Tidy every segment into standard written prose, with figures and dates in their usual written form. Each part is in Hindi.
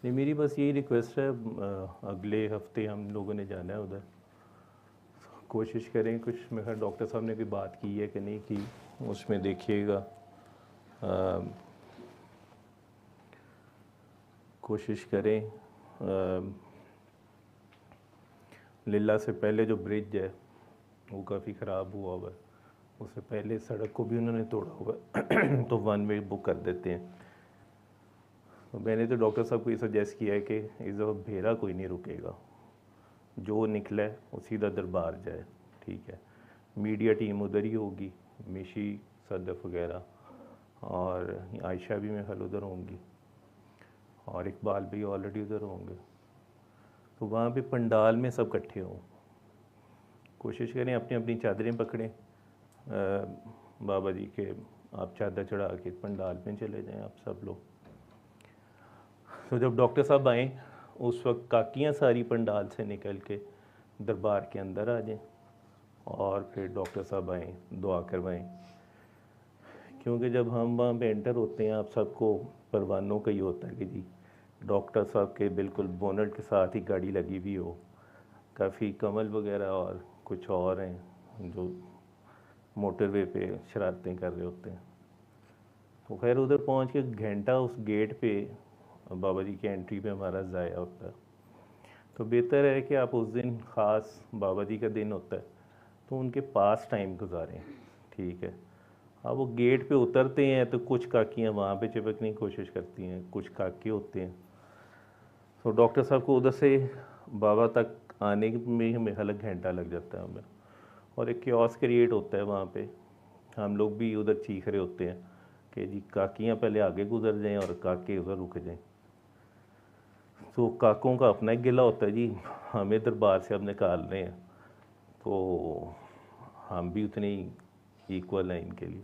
नहीं, मेरी बस यही रिक्वेस्ट है, अगले हफ्ते हम लोगों ने जाना है उधर। कोशिश करें कुछ, मेरे ख्याल डॉक्टर साहब ने कोई बात की है कि नहीं की, उसमें देखिएगा। कोशिश करें। लीला से पहले जो ब्रिज है वो काफ़ी ख़राब हुआ हुआ है, उससे पहले सड़क को भी उन्होंने तोड़ा हुआ है तो वन वे बुक कर देते हैं। तो मैंने तो डॉक्टर साहब को ये सजेस्ट किया है कि इस दफ़ा भेरा कोई नहीं रुकेगा, जो निकले वो सीधा दरबार जाए। ठीक है, मीडिया टीम उधर ही होगी, मिशी, सदफ वगैरह, और आयशा भी मेरे ख्याल उधर होंगी, और इकबाल भी ऑलरेडी उधर होंगे। तो वहाँ पे पंडाल में सब इकट्ठे हों। कोशिश करें अपनी अपनी चादरें पकड़ें, बाबा जी के आप चादर चढ़ा के पंडाल में चले जाएं आप सब लोग। तो जब डॉक्टर साहब आएँ उस वक्त काकियाँ सारी पंडाल से निकल के दरबार के अंदर आ जाएं, और फिर डॉक्टर साहब आएँ दुआ करवाएं। क्योंकि जब हम वहाँ पे एंटर होते हैं आप सबको परवानों का ही होता है कि जी डॉक्टर साहब के बिल्कुल बोनट के साथ ही गाड़ी लगी हुई हो। काफ़ी कमल वगैरह और कुछ और हैं जो मोटरवे पे शरारतें कर रहे होते हैं। तो खैर उधर पहुंच के घंटा उस गेट पे बाबा जी की एंट्री पे हमारा ज़ाया होता है। तो बेहतर है कि आप उस दिन ख़ास बाबा जी का दिन होता है तो उनके पास टाइम गुजारें। ठीक है, अब वो गेट पे उतरते हैं तो कुछ काकियाँ वहाँ पे चिपकने की कोशिश करती हैं, कुछ काके होते हैं। तो डॉक्टर साहब को उधर से बाबा तक आने में हमें अलग घंटा लग जाता है हमें, और एक क्योस क्रिएट होता है वहाँ पे। हम लोग भी उधर चीख रहे होते हैं कि जी काकियाँ पहले आगे गुजर जाएं और काके उधर रुक जाएं। तो काकों का अपना एक गिला होता है जी, हमें दरबार से अब निकाल रहे हैं, तो हम भी उतने ही इक्वल हैं इनके लिए।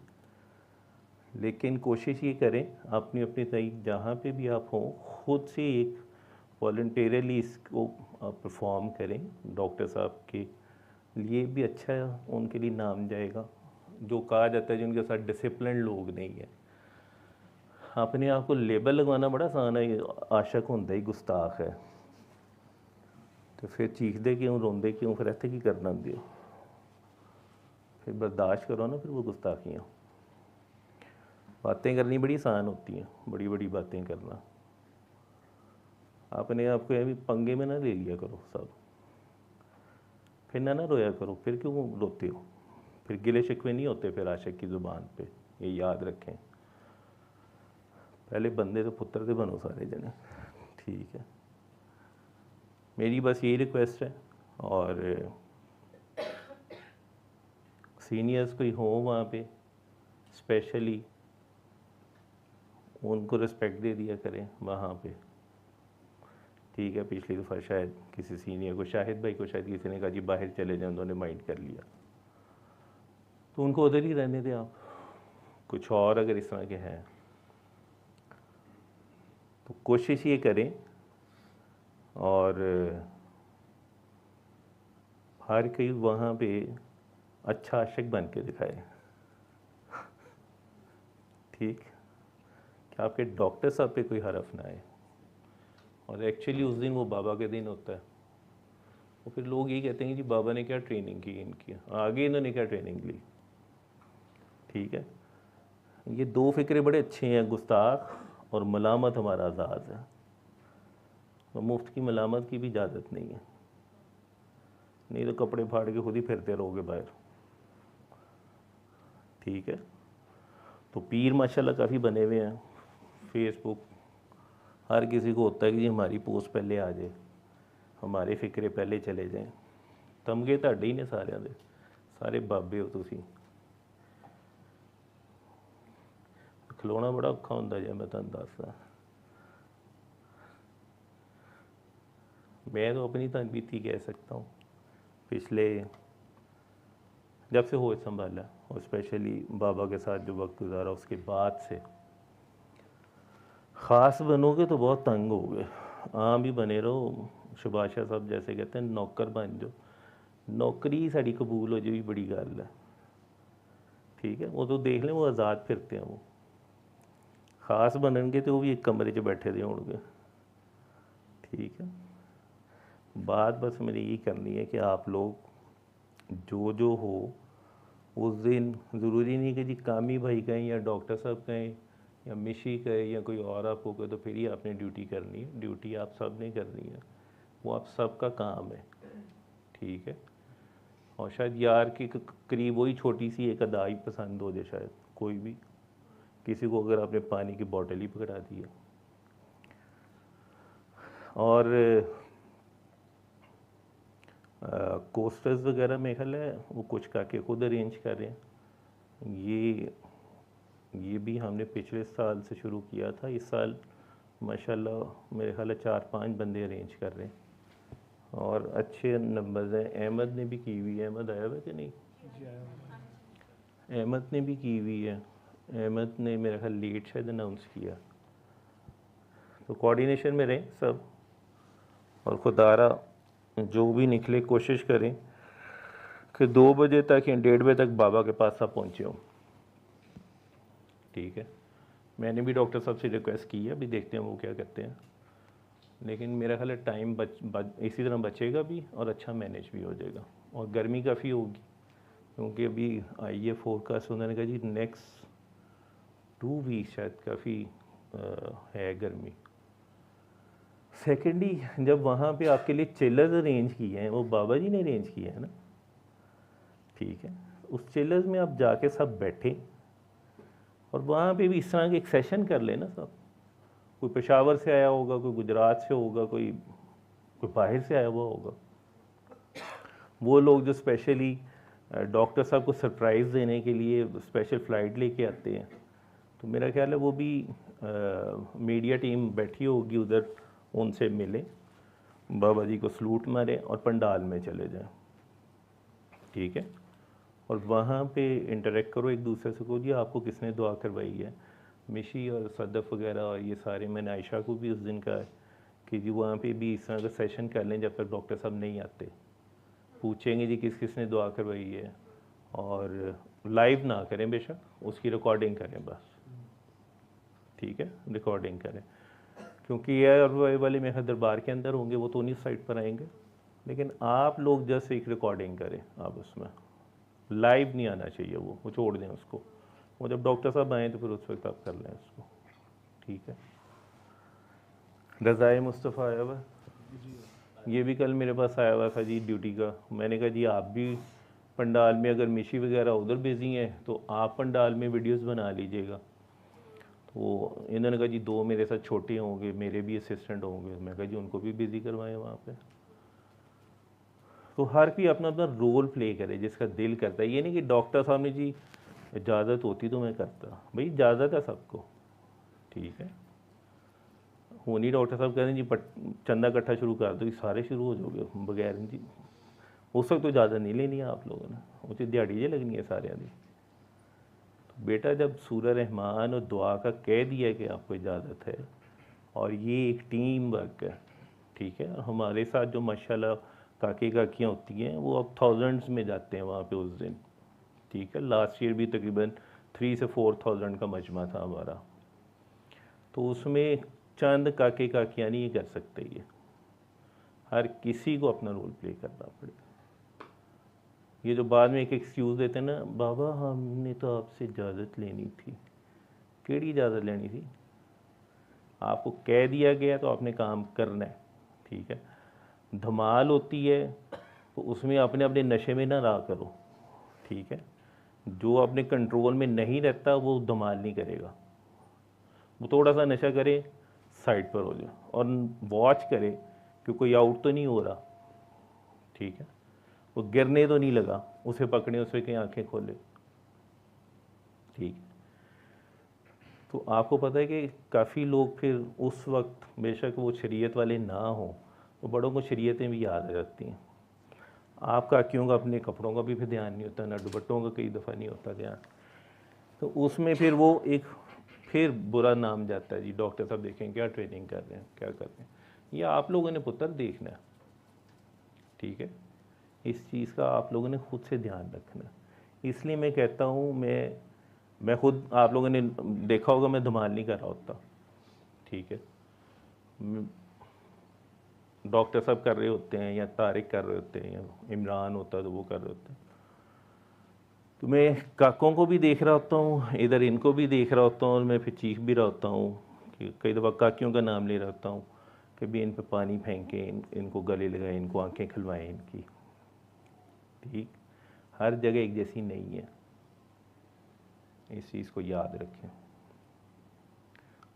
लेकिन कोशिश ये करें अपनी अपनी तय जहाँ पे भी आप हों खुद से एक वॉल्टियरली इसको परफॉर्म करें। डॉक्टर साहब के लिए भी अच्छा है, उनके लिए नाम जाएगा। जो कहा जाता है जिनके साथ डिसिप्लिन लोग नहीं है, अपने आप को लेबल लगवाना बड़ा आसान है, आशक होंदा ही गुस्ताख है। तो फिर चीखते क्यों, रोंदे क्यों, फिर ऐसे की करना दियो, फिर बर्दाश्त करो ना फिर वो गुस्ताखियाँ। बातें करनी बड़ी आसान होती हैं, बड़ी बड़ी बातें करना। अपने आप को भी पंगे में ना ले लिया करो सब, फिर ना रोया करो। फिर क्यों रोते हो, फिर गिले शिकवे नहीं होते फिर आशिक की ज़ुबान पे, ये याद रखें। पहले बंदे तो पुत्र से बनो सारे जने। ठीक है, मेरी बस यही रिक्वेस्ट है। और सीनियर्स कोई हो वहाँ पे स्पेशली उनको रिस्पेक्ट दे दिया करें वहाँ पे। ठीक है, पिछली दफ़ा शायद किसी सीनियर को, शाहिद भाई को शायद किसी ने कहा जी बाहर चले जाए, उन्होंने माइंड कर लिया, तो उनको उधर ही रहने दें आप। कुछ और अगर इस तरह के हैं तो कोशिश ये करें, और हर कोई वहाँ पे अच्छा आशिक बन के दिखाए। ठीक, कि आपके डॉक्टर साहब पे कोई हरफ ना आए। और एक्चुअली उस दिन वो बाबा के दिन होता है, तो फिर लोग ये कहते हैं कि जी बाबा ने क्या ट्रेनिंग की इनकी, आगे इन्होंने क्या ट्रेनिंग ली। ठीक है, ये दो फिक्रे बड़े अच्छे हैं, गुस्ताख और मलामत हमारा आज़ाद है। तो मुफ्त की मलामत की भी इजाज़त नहीं है, नहीं तो कपड़े फाड़ के खुद ही फिरते रहोगे बाहर। ठीक है, तो पीर माशाल्लाह काफ़ी बने हुए हैं फेसबुक, हर किसी को होता है कि जी हमारी पोस्ट पहले आ जाए, हमारे फिक्रे पहले चले जाएं। तमगे ਤੁਹਾਡੇ ही ने सारे दे, सारे बाबे हो तुसी। खलोना बड़ा औखा होंदा जे, मैं तुहानूं दसदा। मैं तो अपनी बीती कह सकता हूँ, पिछले जब से होश संभाला और स्पेशली बाबा के साथ जो वक्त गुजारा उसके बाद से, ख़ास बनोगे तो बहुत तंग हो गए, आम ही बने रहो। शुभाशा साहब जैसे कहते हैं नौकर बन जाओ, नौकरी साड़ी कबूल हो जाए भी बड़ी गल है। ठीक है, वो तो देख लें वो आज़ाद फिरते हैं, वो ख़ास बननगे तो वो भी एक कमरे 'च बैठे दे होणगे। ठीक है, बात बस मेरी यही करनी है कि आप लोग जो हो उस दिन, ज़रूरी नहीं कि जी कामी भाई कहें या डॉक्टर साहब कहें या मिशी कहे या कोई और आपको कहे तो फिर ही आपने ड्यूटी करनी है। ड्यूटी आप सब ने करनी है, वो आप सबका काम है। ठीक है, और शायद यार के करीब वही छोटी सी एक अदा ही पसंद हो जाए, शायद कोई भी किसी को अगर आपने पानी की बोतल ही पकड़ा दी है। और कोस्टर्स वगैरह मेरे ख्याल है वो कुछ काके खुद अरेंज कर रहे हैं। ये भी हमने पिछले साल से शुरू किया था, इस साल माशाल्लाह मेरे ख्याल है 4-5 बंदे अरेंज कर रहे हैं और अच्छे नंबर्स हैं। अहमद ने भी की हुई है, अहमद आया हुआ कि नहीं? अहमद ने भी की हुई है, अहमद ने मेरा ख्याल लेट शायद अनाउंस किया। तो कोऑर्डिनेशन में रहें सब, और खुदारा जो भी निकले कोशिश करें कि 2 बजे तक या 1:30 बजे तक बाबा के पास आप पहुँचे हो। ठीक है, मैंने भी डॉक्टर साहब से रिक्वेस्ट की है, अभी देखते हैं वो क्या कहते हैं, लेकिन मेरा ख्याल है टाइम इसी तरह बचेगा भी और अच्छा मैनेज भी हो जाएगा। और गर्मी काफ़ी होगी क्योंकि अभी आई है फोरकास्ट, उन्होंने कहा जी नेक्स्ट 2 वीक शायद काफ़ी है गर्मी। सेकेंडली जब वहाँ पे आपके लिए चिलर्स अरेंज किए हैं, वो बाबा जी ने अरेंज किए हैं ना, ठीक है, उस चिलर्स में आप जाके सब बैठे और वहाँ पे भी इस तरह के एक सेशन कर लेना सब। कोई पेशावर से आया होगा, कोई गुजरात से होगा, कोई बाहर से आया हुआ होगा, वो लोग जो स्पेशली डॉक्टर साहब को सरप्राइज़ देने के लिए स्पेशल फ़्लाइट लेके आते हैं, तो मेरा ख्याल है वो भी मीडिया टीम बैठी होगी उधर, उनसे मिले, बाबा जी को सलूट मारे और पंडाल में चले जाएं। ठीक है, और वहाँ पे इंटरेक्ट करो एक दूसरे से, को जी आपको किसने दुआ करवाई है, मिशी और सदफ़ वगैरह और ये सारे। मैंने आयशा को भी उस दिन कहा है कि जी वहाँ पे भी इस तरह का सेशन कर लें, जब तक डॉक्टर साहब नहीं आते पूछेंगे जी किस किसने दुआ करवाई है, और लाइव ना करें बेशक, उसकी रिकॉर्डिंग करें बस। ठीक है, रिकॉर्डिंग करें, क्योंकि ये वाले मेरे दरबार के अंदर होंगे, वो तो उन्हीं साइड पर आएंगे, लेकिन आप लोग जस्ट एक रिकॉर्डिंग करें, आप उसमें लाइव नहीं आना चाहिए, वो छोड़ दें उसको, वो जब डॉक्टर साहब आएँ तो फिर उस वक्त आप कर लें उसको। ठीक है, रज़ाए मुस्तफ़ा आया हुआ, ये भी कल मेरे पास आया हुआ था जी ड्यूटी का। मैंने कहा जी आप भी पंडाल में, अगर मिशी वगैरह उधर बिज़ी हैं तो आप पंडाल में वीडियोस बना लीजिएगा। तो इन्होंने कहा जी 2 मेरे साथ छोटे होंगे, मेरे भी असिस्टेंट होंगे। मैं कहा जी उनको भी बिज़ी करवाएं वहाँ पे। तो हर कोई अपना अपना रोल प्ले करे जिसका दिल करता है। ये नहीं कि डॉक्टर साहब ने जी इजाज़त होती तो मैं करता, भाई इजाज़त है सबको। ठीक है, वो नहीं डॉक्टर साहब कह रहे हैं जी चंदा इकट्ठा शुरू कर दो, ये सारे शुरू हो जाओगे बगैर जी, उस वक्त तो इजाज़त नहीं लेनी है आप लोगों ने, वो तो दिहाड़ी जे लगनी है सारे की। तो बेटा जब सूरह रहमान और दुआ का कह दिया कि आपको इजाज़त है, और ये एक टीम वर्क है, ठीक है, हमारे साथ जो माशाल्लाह काके काकियाँ होती हैं वो अब थाउजेंड्स में जाते हैं वहाँ पे उस दिन। ठीक है, लास्ट ईयर भी तकरीबन 3 से 4,000 का मजमा था हमारा। तो उसमें चंद काके काकियाँ नहीं कर सकते, ये हर किसी को अपना रोल प्ले करना पड़ेगा। ये जो बाद में एक एक्सक्यूज़ देते हैं ना, बाबा हमने तो आपसे इजाज़त लेनी थी, केड़ी इजाज़त लेनी थी? आपको कह दिया गया तो आपने काम करना है। ठीक है, धमाल होती है तो उसमें अपने अपने नशे में ना रहा करो। ठीक है, जो अपने कंट्रोल में नहीं रहता वो धमाल नहीं करेगा, वो थोड़ा सा नशा करे, साइड पर हो जाए और वॉच करे कि कोई आउट तो नहीं हो रहा। ठीक है, वो गिरने तो नहीं लगा, उसे पकड़े, उसे कहीं आंखें खोले। ठीक, तो आपको पता है कि काफ़ी लोग फिर उस वक्त बेशक वो शरीयत वाले ना हों तो बड़ों को शरीयतें भी याद आ जाती हैं। आपका क्यों अपने कपड़ों का भी फिर ध्यान नहीं होता, ना दुपट्टों का कई दफ़ा नहीं होता ध्यान, तो उसमें फिर वो एक फिर बुरा नाम जाता है जी, डॉक्टर साहब देखें क्या ट्रेनिंग कर रहे हैं, क्या कर रहे हैं। ये आप लोगों ने पुत्र देखना है। ठीक है, इस चीज़ का आप लोगों ने खुद से ध्यान रखना। इसलिए मैं कहता हूँ, मैं खुद, आप लोगों ने देखा होगा मैं धमाल नहीं कर रहा होता। ठीक है, डॉक्टर साहब कर रहे होते हैं या तारिक कर रहे होते हैं या इमरान होता है तो वो कर रहे होते हैं। तो मैं काकों को भी देख रहा होता हूँ, इधर इनको भी देख रहा होता हूँ, और मैं फिर चीख भी रहा होता हूँ कि कई दफ़ा काकियों का नाम ले रहा होता हूँ कि भी इन पे पानी फेंकें, इनको गले लगाएं, इनको आंखें खिलवाएं इनकी। ठीक, हर जगह एक जैसी नहीं है, इस चीज़ को याद रखें।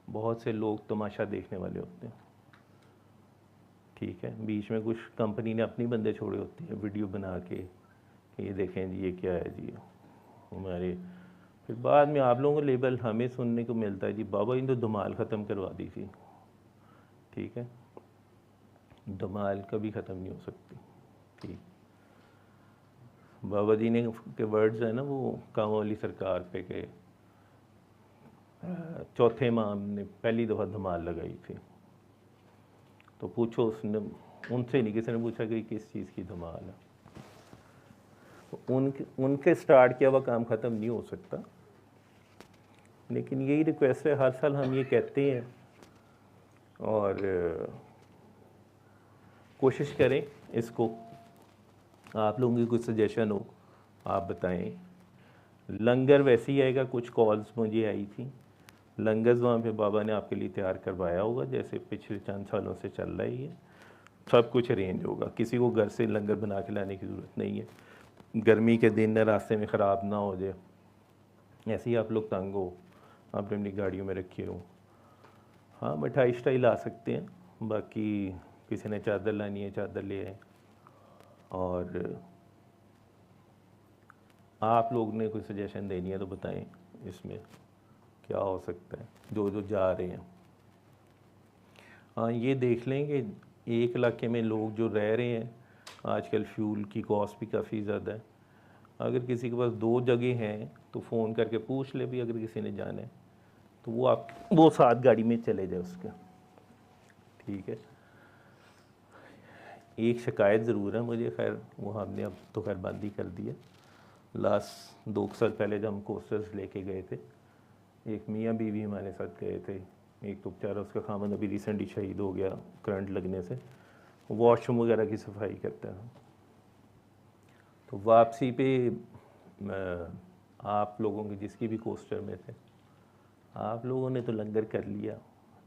बहुत से लोग तमाशा देखने वाले होते हैं, ठीक है, बीच में कुछ कंपनी ने अपनी बंदे छोड़े होते हैं वीडियो बना के कि ये देखें जी ये क्या है जी हमारे, फिर बाद में आप लोगों को लेबल हमें सुनने को मिलता है जी बाबा इन तो धमाल ख़त्म करवा दी थी। ठीक है, धमाल कभी ख़त्म नहीं हो सकती। ठीक, बाबा जी ने के वर्ड्स है ना वो कांवों वाली सरकार पे के चौथे इमाम ने पहली दफ़ा धमाल लगाई थी, तो पूछो उसने, उनसे नहीं किसी ने पूछा कि किस चीज़ की धमाल है। उनके स्टार्ट किया हुआ काम ख़त्म नहीं हो सकता, लेकिन यही रिक्वेस्ट है, हर साल हम ये कहते हैं और कोशिश करें इसको। आप लोगों की कुछ सजेशन हो आप बताएं। लंगर वैसे ही आएगा, कुछ कॉल्स मुझे आई थी, लंगर वहाँ पे बाबा ने आपके लिए तैयार करवाया होगा जैसे पिछले चंद सालों से चल रहा ही है, सब कुछ अरेंज होगा, किसी को घर से लंगर बना के लाने की ज़रूरत नहीं है। गर्मी के दिन रास्ते में ख़राब ना हो जाए, ऐसे ही आप लोग तंग हो, आपने अपनी गाड़ियों में रखे हो। हाँ, मिठाई शिठाई ला सकते हैं, बाकी किसी ने चादर लानी है चादर ले आए, और आप लोग ने कोई सजेशन देनी है तो बताएं इसमें क्या हो सकता है, जो जो जा रहे हैं। हाँ, ये देख लें कि एक इलाके में लोग जो रह रहे हैं, आजकल फ्यूल की कॉस्ट भी काफ़ी ज़्यादा है, अगर किसी के पास 2 जगह हैं तो फ़ोन करके पूछ ले भी, अगर किसी ने जाना है तो वो साथ गाड़ी में चले जाए उसके। ठीक है, एक शिकायत ज़रूर है मुझे, खैर वो हमने अब तो खैर बंद ही कर दिया। लास्ट 2 साल पहले जब हम कोस्टर्स लेके गए थे, एक मियाँ बीवी हमारे साथ गए थे, एक तो बेचारा उसका खामन अभी रिसेंटली शहीद हो गया करंट लगने से, वॉशरूम वगैरह की सफाई करता है। तो वापसी पे आप लोगों के जिसकी भी कोस्टर में थे, आप लोगों ने तो लंगर कर लिया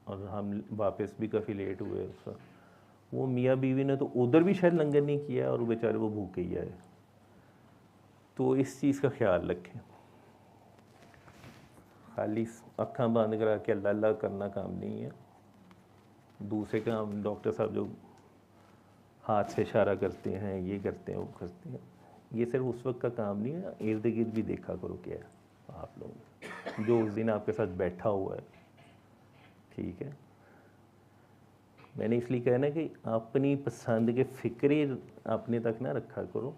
और हम वापस भी काफ़ी लेट हुए उस वक्त, वो मियाँ बीवी ने तो उधर भी शायद लंगर नहीं किया और बेचारे वो भूखे ही आए। तो इस चीज़ का ख्याल रखें, खाली अक्खां बंद करा के अल्लाह अल्लाह करना काम नहीं है। दूसरे काम डॉक्टर साहब जो हाथ से इशारा करते हैं, ये करते हैं वो करते हैं, ये सिर्फ उस वक्त का काम नहीं है, इर्द गिर्द भी देखा करो क्या है आप लोग जो उस दिन आपके साथ बैठा हुआ है। ठीक है, मैंने इसलिए कहा ना कि अपनी पसंद के फ़िक्रे अपने तक ना रखा करो,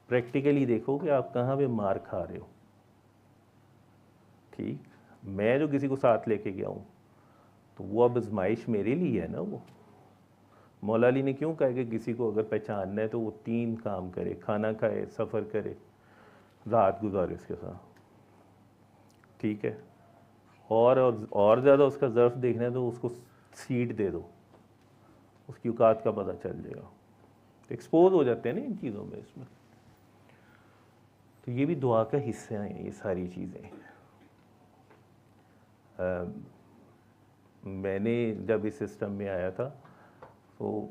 प्रैक्टिकली देखो कि आप कहाँ पे मार खा रहे हो। ठीक, मैं जो किसी को साथ लेके गया हूँ तो वो अब आजमाइश मेरे लिए है ना। वो मौला अली ने क्यों कहा कि किसी को अगर पहचानना है तो वो 3 काम करे, खाना खाए, सफ़र करे, रात गुजारे उसके साथ। ठीक है, और ज़्यादा उसका ज़र्फ देखना है तो उसको सीट दे दो, उसकी औकात का पता चल जाएगा। तो एक्सपोज हो जाते हैं ना इन चीज़ों में इसमें। तो ये भी दुआ का हिस्सा हैं ये सारी चीज़ें। मैंने जब इस सिस्टम में आया था तो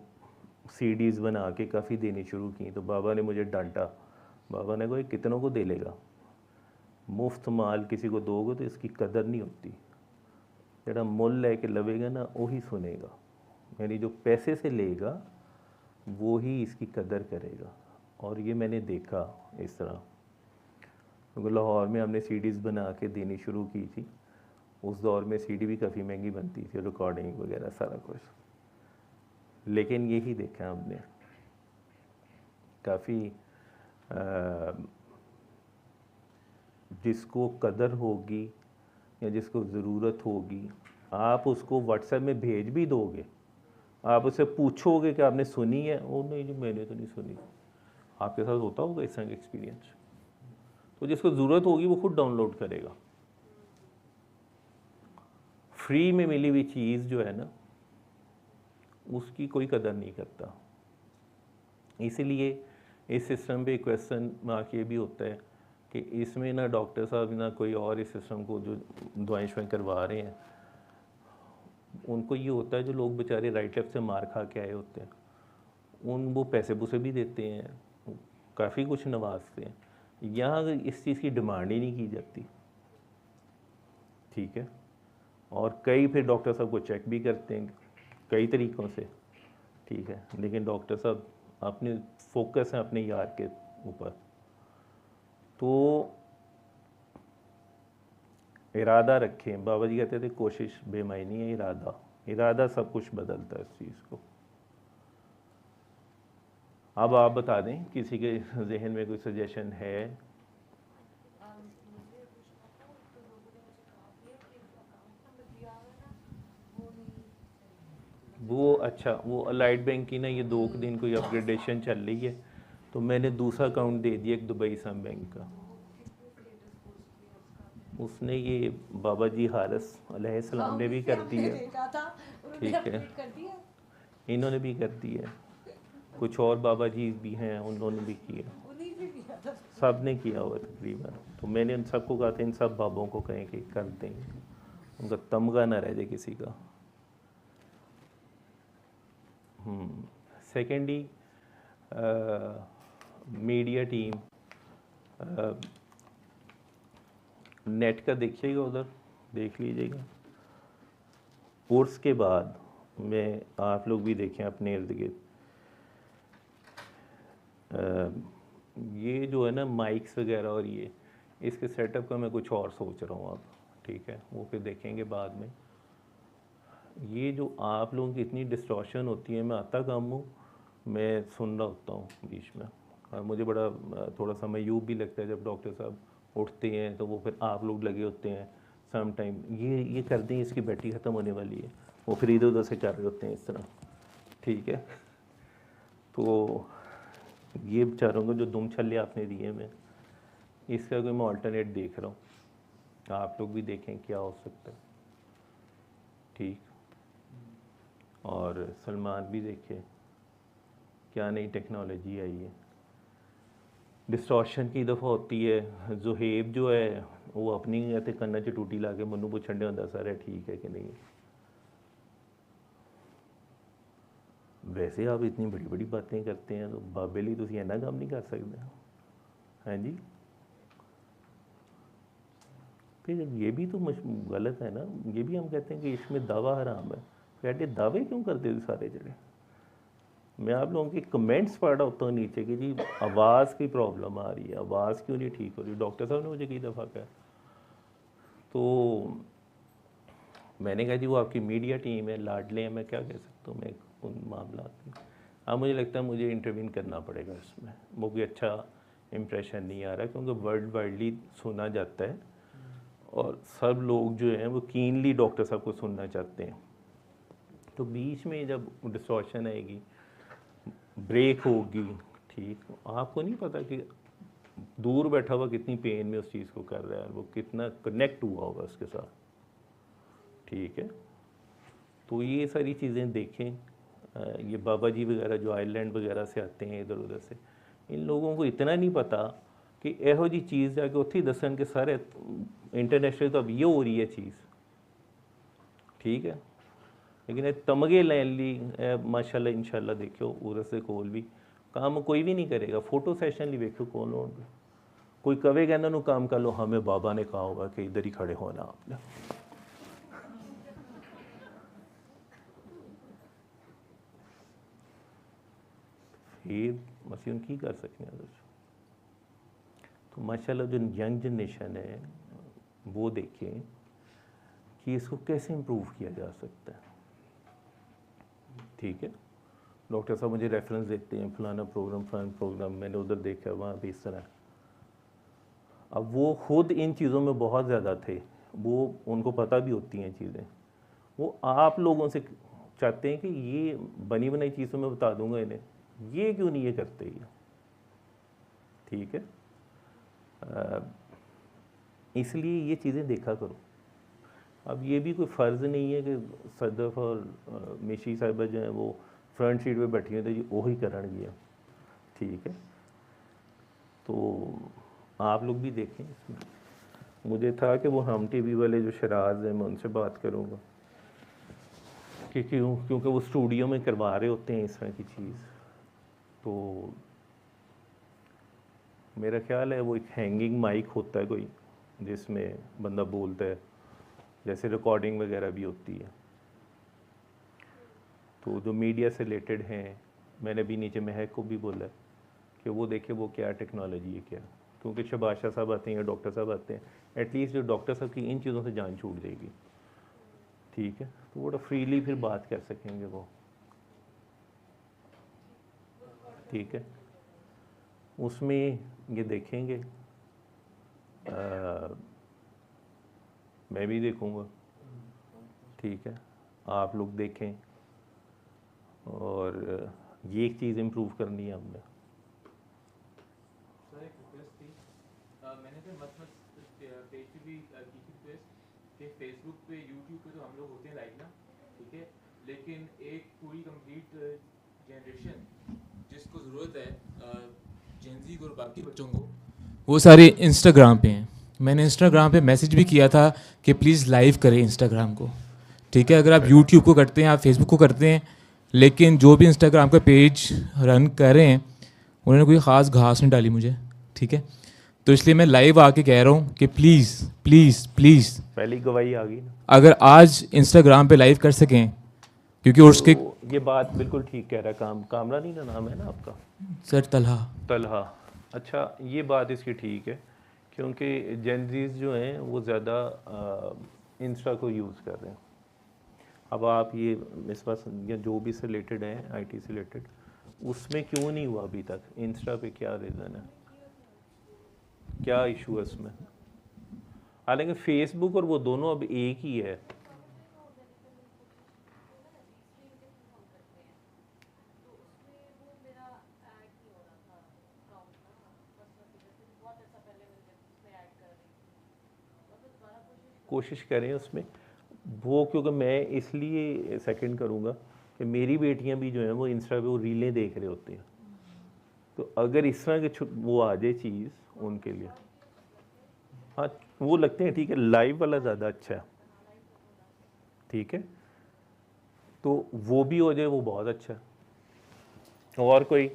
सीडीज़ बना के काफ़ी देनी शुरू की, तो बाबा ने मुझे डांटा। बाबा ने कहा कितनों को दे लेगा, मुफ्त माल किसी को दोगे तो इसकी कदर नहीं होती, जरा मुल लेके लवेगा ना वही सुनेगा, यानी जो पैसे से लेगा वो ही इसकी कदर करेगा। और ये मैंने देखा इस तरह, क्योंकि लाहौर में हमने सीडीज़ बना के देनी शुरू की थी। उस दौर में सीडी भी काफ़ी महंगी बनती थी, रिकॉर्डिंग वगैरह सारा कुछ, लेकिन यही देखा हमने काफ़ी जिसको कदर होगी या जिसको ज़रूरत होगी, आप उसको व्हाट्सएप में भेज भी दोगे, आप उससे पूछोगे कि आपने सुनी है, वो नहीं जी मैंने तो नहीं सुनी। आपके साथ होता होगा इस तरह का एक्सपीरियंस। तो जिसको ज़रूरत होगी वो खुद डाउनलोड करेगा। फ्री में मिली हुई चीज़ जो है ना उसकी कोई कदर नहीं करता। इसीलिए इस सिस्टम पे क्वेश्चन मार्क ये भी होता है कि इसमें ना डॉक्टर साहब ना कोई और इस सिस्टम को जो दवाएं शवाएं करवा रहे हैं, उनको ये होता है जो लोग बेचारे राइट लेफ्ट से मार खा के आए होते हैं, वो पैसे पूसे भी देते हैं, काफ़ी कुछ नवाजते हैं। यहाँ इस चीज़ की डिमांड ही नहीं की जाती, ठीक है। और कई फिर डॉक्टर साहब को चेक भी करते हैं कई तरीक़ों से, ठीक है, लेकिन डॉक्टर साहब अपने फोकस है अपने यार के ऊपर। तो इरादा रखें, बाबा जी कहते थे कोशिश बेमायनी है, इरादा सब कुछ बदलता है इस चीज़ को। अब आप बता दें किसी के जहन में कोई सजेशन है? वो अच्छा, वो अलाइड बैंक की ना ये 2 दिन कोई अपग्रेडेशन चल रही है, तो मैंने दूसरा अकाउंट दे दिया एक दुबई सम बैंक का। उसने ये बाबा जी हारिस अलैहिस्सलाम ने भी कर दिया, ठीक है, इन्होंने भी कर दिया, कुछ और बाबा जी भी हैं उन्होंने भी किया, सब ने किया हुआ तकरीबन। तो मैंने उन सबको कहा था इन सब बाबों को कहें कि कर देंगे, उनका तमगा ना रह जाए किसी का। सेकेंडली मीडिया टीम नेट का देखिएगा, उधर देख लीजिएगा। कोर्स के बाद में आप लोग भी देखें अपने इर्द गिर्द, ये जो है ना माइक्स वगैरह और ये इसके सेटअप का मैं कुछ और सोच रहा हूँ अब, ठीक है, वो फिर देखेंगे बाद में। ये जो आप लोगों की इतनी डिस्टॉर्शन होती है, मैं आता कम हूँ, मैं सुन रहा होता हूँ बीच में, और मुझे बड़ा थोड़ा सा मायूब भी लगता है जब डॉक्टर साहब उठते हैं तो वो फिर आप लोग लगे होते हैं सम टाइम, ये कर दें इसकी बैटरी ख़त्म होने वाली है, वो फिर इधर उधर से कर रहे होते हैं इस तरह, ठीक है। तो ये बेचारों को जो दुम छल्ले आपने दिए मैं इसका कोई मैं ऑल्टरनेट देख रहा हूँ, आप लोग भी देखें क्या हो सकता है, ठीक। और सलमान भी देखे क्या नई टेक्नोलॉजी आई है। डिस्टॉर्शन की दफ़ा होती है, जुहेब जो है वो अपनी कहते कन्ना च टूटी ला के मनु पुछण होंदा सारा ठीक है कि नहीं। वैसे आप इतनी बड़ी बड़ी बातें करते हैं, तो बाबे लिए तुम इन्ना काम नहीं कर सकते, हाँ जी। फिर ये भी तो गलत है ना, ये भी हम कहते हैं कि इसमें दावा हराम है, फिर दावे क्यों करते थे सारे जड़े। मैं आप लोगों के कमेंट्स पढ़ रहा होता हूँ नीचे कि जी आवाज़ की प्रॉब्लम आ रही है, आवाज़ क्यों नहीं ठीक हो रही। डॉक्टर साहब ने मुझे कई दफ़ा कहा, तो मैंने कहा जी वो आपकी मीडिया टीम है, लाडले हैं, मैं क्या कह सकता हूँ मैं उन मामला में। अब मुझे लगता है मुझे इंटरवीन करना पड़ेगा इसमें, वो भी अच्छा इम्प्रेशन नहीं आ रहा क्योंकि वर्ल्ड वाइडली सुना जाता है और सब लोग जो हैं वो कीनली डॉक्टर साहब को सुनना चाहते हैं। तो बीच में जब डिस्टॉर्शन आएगी, ब्रेक होगी, ठीक, आपको नहीं पता कि दूर बैठा हुआ कितनी पेन में उस चीज़ को कर रहा है, वो कितना कनेक्ट हुआ होगा उसके साथ, ठीक है। तो ये सारी चीज़ें देखें। ये बाबा जी वगैरह जो आयरलैंड वगैरह से आते हैं इधर उधर से, इन लोगों को इतना नहीं पता कि यहो जी चीज़ जाके उत्थे दसन के सारे इंटरनेशनल तो अब ये हो रही है चीज़, ठीक है। लेकिन ये तमगे लैन ली माशाल्लाह इंशाल्लाह देखियो उरस दे कोल भी काम कोई भी नहीं करेगा। फोटो सैशन ली वेखो कौन हो, कोई कवेगा इन्हों काम कर लो, हमें बाबा ने कहा होगा कि इधर ही खड़े होना आपने। फिर मसीह की कर सकते हैं। तो माशाल्लाह जो यंग जनरेशन है वो देखें कि इसको कैसे इम्प्रूव किया जा सकता है, ठीक है। डॉक्टर साहब मुझे रेफरेंस देते हैं फलाना प्रोग्राम मैंने उधर देखा, वहाँ भी इस तरह। अब वो खुद इन चीज़ों में बहुत ज़्यादा थे, वो उनको पता भी होती हैं चीज़ें, वो आप लोगों से चाहते हैं कि ये बनी बनाई चीज़ों में बता दूंगा इन्हें, ये क्यों नहीं ये करते ये, ठीक है। इसलिए ये चीज़ें देखा करो। अब ये भी कोई फ़र्ज़ नहीं है कि सदफ़ और मिशी साहिबा जो हैं वो फ्रंट सीट पे बैठी हुई थी जी वही करन गया। ठीक है, तो आप लोग भी देखें इसमें। मुझे था कि वो हम टीवी वाले जो शराज हैं मैं उनसे बात करूँगा कि क्योंकि वो स्टूडियो में करवा रहे होते हैं इस तरह की चीज़। तो मेरा ख्याल है वो एक हैंगिंग माइक होता है कोई, जिसमें बंदा बोलता है, जैसे रिकॉर्डिंग वगैरह भी होती है। तो जो मीडिया से रिलेटेड हैं, मैंने भी नीचे महक को भी बोला कि वो देखे वो क्या टेक्नोलॉजी है क्या, क्योंकि शबाशा साहब आते हैं या डॉक्टर साहब आते हैं, एटलीस्ट जो डॉक्टर साहब की इन चीज़ों से जान छूट जाएगी। ठीक है, तो वो फ्रीली फिर बात कर सकेंगे वो। ठीक है, उसमें ये देखेंगे, मैं भी देखूँगा। ठीक है, आप लोग देखें, और ये एक चीज़ इम्प्रूव करनी है हमने। सर एक रिक्वेस्ट थी, मैंने फिर मत पेज पे भी की थी रिक्वेस्ट कि फेसबुक पे यूट्यूब पे तो हम लोग होते हैं लाइव ना, ठीक है, लेकिन एक पूरी कंप्लीट जनरेशन जिसको ज़रूरत है जेनजी और बाकी बच्चों को, वो सारे इंस्टाग्राम पे हैं। मैंने इंस्टाग्राम पे मैसेज भी किया था कि प्लीज़ लाइव करें इंस्टाग्राम को। ठीक है, अगर आप यूट्यूब को करते हैं, आप फेसबुक को करते हैं, लेकिन जो भी इंस्टाग्राम का पेज रन कर रहे हैं उन्होंने कोई ख़ास घास नहीं डाली मुझे। ठीक है, तो इसलिए मैं लाइव आके कह रहा हूँ कि प्लीज़ प्लीज़ प्लीज़ पहली गवाही आ गई ना, अगर आज इंस्टाग्राम पे लाइव कर सकें, क्योंकि उसके तो ये बात बिल्कुल ठीक कह रहा है। कामरानी का नाम है ना आपका? सर तलहा। तलहा। अच्छा, ये बात इसकी ठीक है, क्योंकि जेनजीज जो हैं वो ज़्यादा इंस्टा को यूज़ कर रहे हैं। अब आप ये इस पास या जो भी से रिलेटेड हैं, आईटी से रिलेटेड, उसमें क्यों नहीं हुआ अभी तक? इंस्टा पे क्या रीज़न है, क्या इशू है उसमें? हालांकि फेसबुक और वो दोनों अब एक ही है। कोशिश करें उसमें वो, क्योंकि मैं इसलिए सेकंड करूँगा कि मेरी बेटियां भी जो हैं वो इंस्टा पे वो रीलें देख रहे होते हैं, तो अगर इस तरह के वो आ जाए चीज़ उनके लिए, हाँ वो लगते हैं ठीक है, लाइव वाला ज़्यादा अच्छा है। ठीक है, तो वो भी हो जाए वो बहुत अच्छा है। और कोई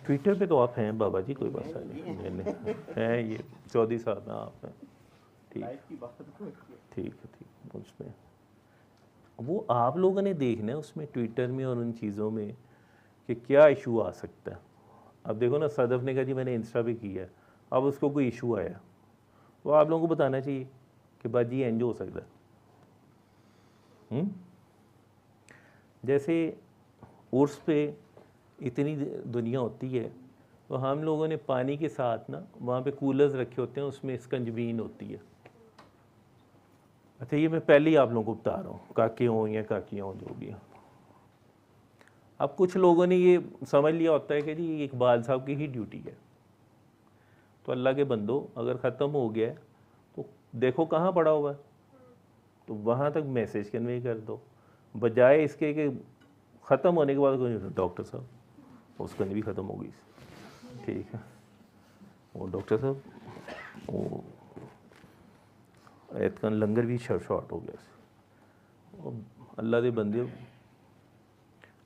ट्विटर पे तो आप हैं बाबा जी, कोई बात नहीं हैं, ये चौधरी साहब हैं, आप हैं। ठीक है, उसमें वो आप लोगों ने देखना है उसमें, ट्विटर में और उन चीज़ों में कि क्या इशू आ सकता है। अब देखो ना, सदफ ने कहा जी मैंने इंस्टा पे किया है, अब उसको कोई इशू आया, वो आप लोगों को बताना चाहिए कि बाजी एंज हो सकता है। जैसे उर्स पे इतनी दुनिया होती है, तो हम लोगों ने पानी के साथ ना वहाँ पे कूलर्स रखे होते हैं, उसमें स्कंजबीन होती है। अच्छा, ये मैं पहले ही आप लोगों को बता रहा हूँ, काके हों या काकियाँ हों जो भी हैं। अब कुछ लोगों ने ये समझ लिया होता है कि जी ये इकबाल साहब की ही ड्यूटी है, तो अल्लाह के बंदो अगर ख़त्म हो गया है तो देखो कहाँ पड़ा हुआ है, तो वहाँ तक मैसेज कन्वे कर दो, बजाय इसके कि ख़त्म होने के बाद कोई डॉक्टर साहब उसका भी ख़त्म हो गई। ठीक है, वो डॉक्टर साहब वो एतकन लंगर भी शॉर्ट हो गया। अल्लाह के बंदे,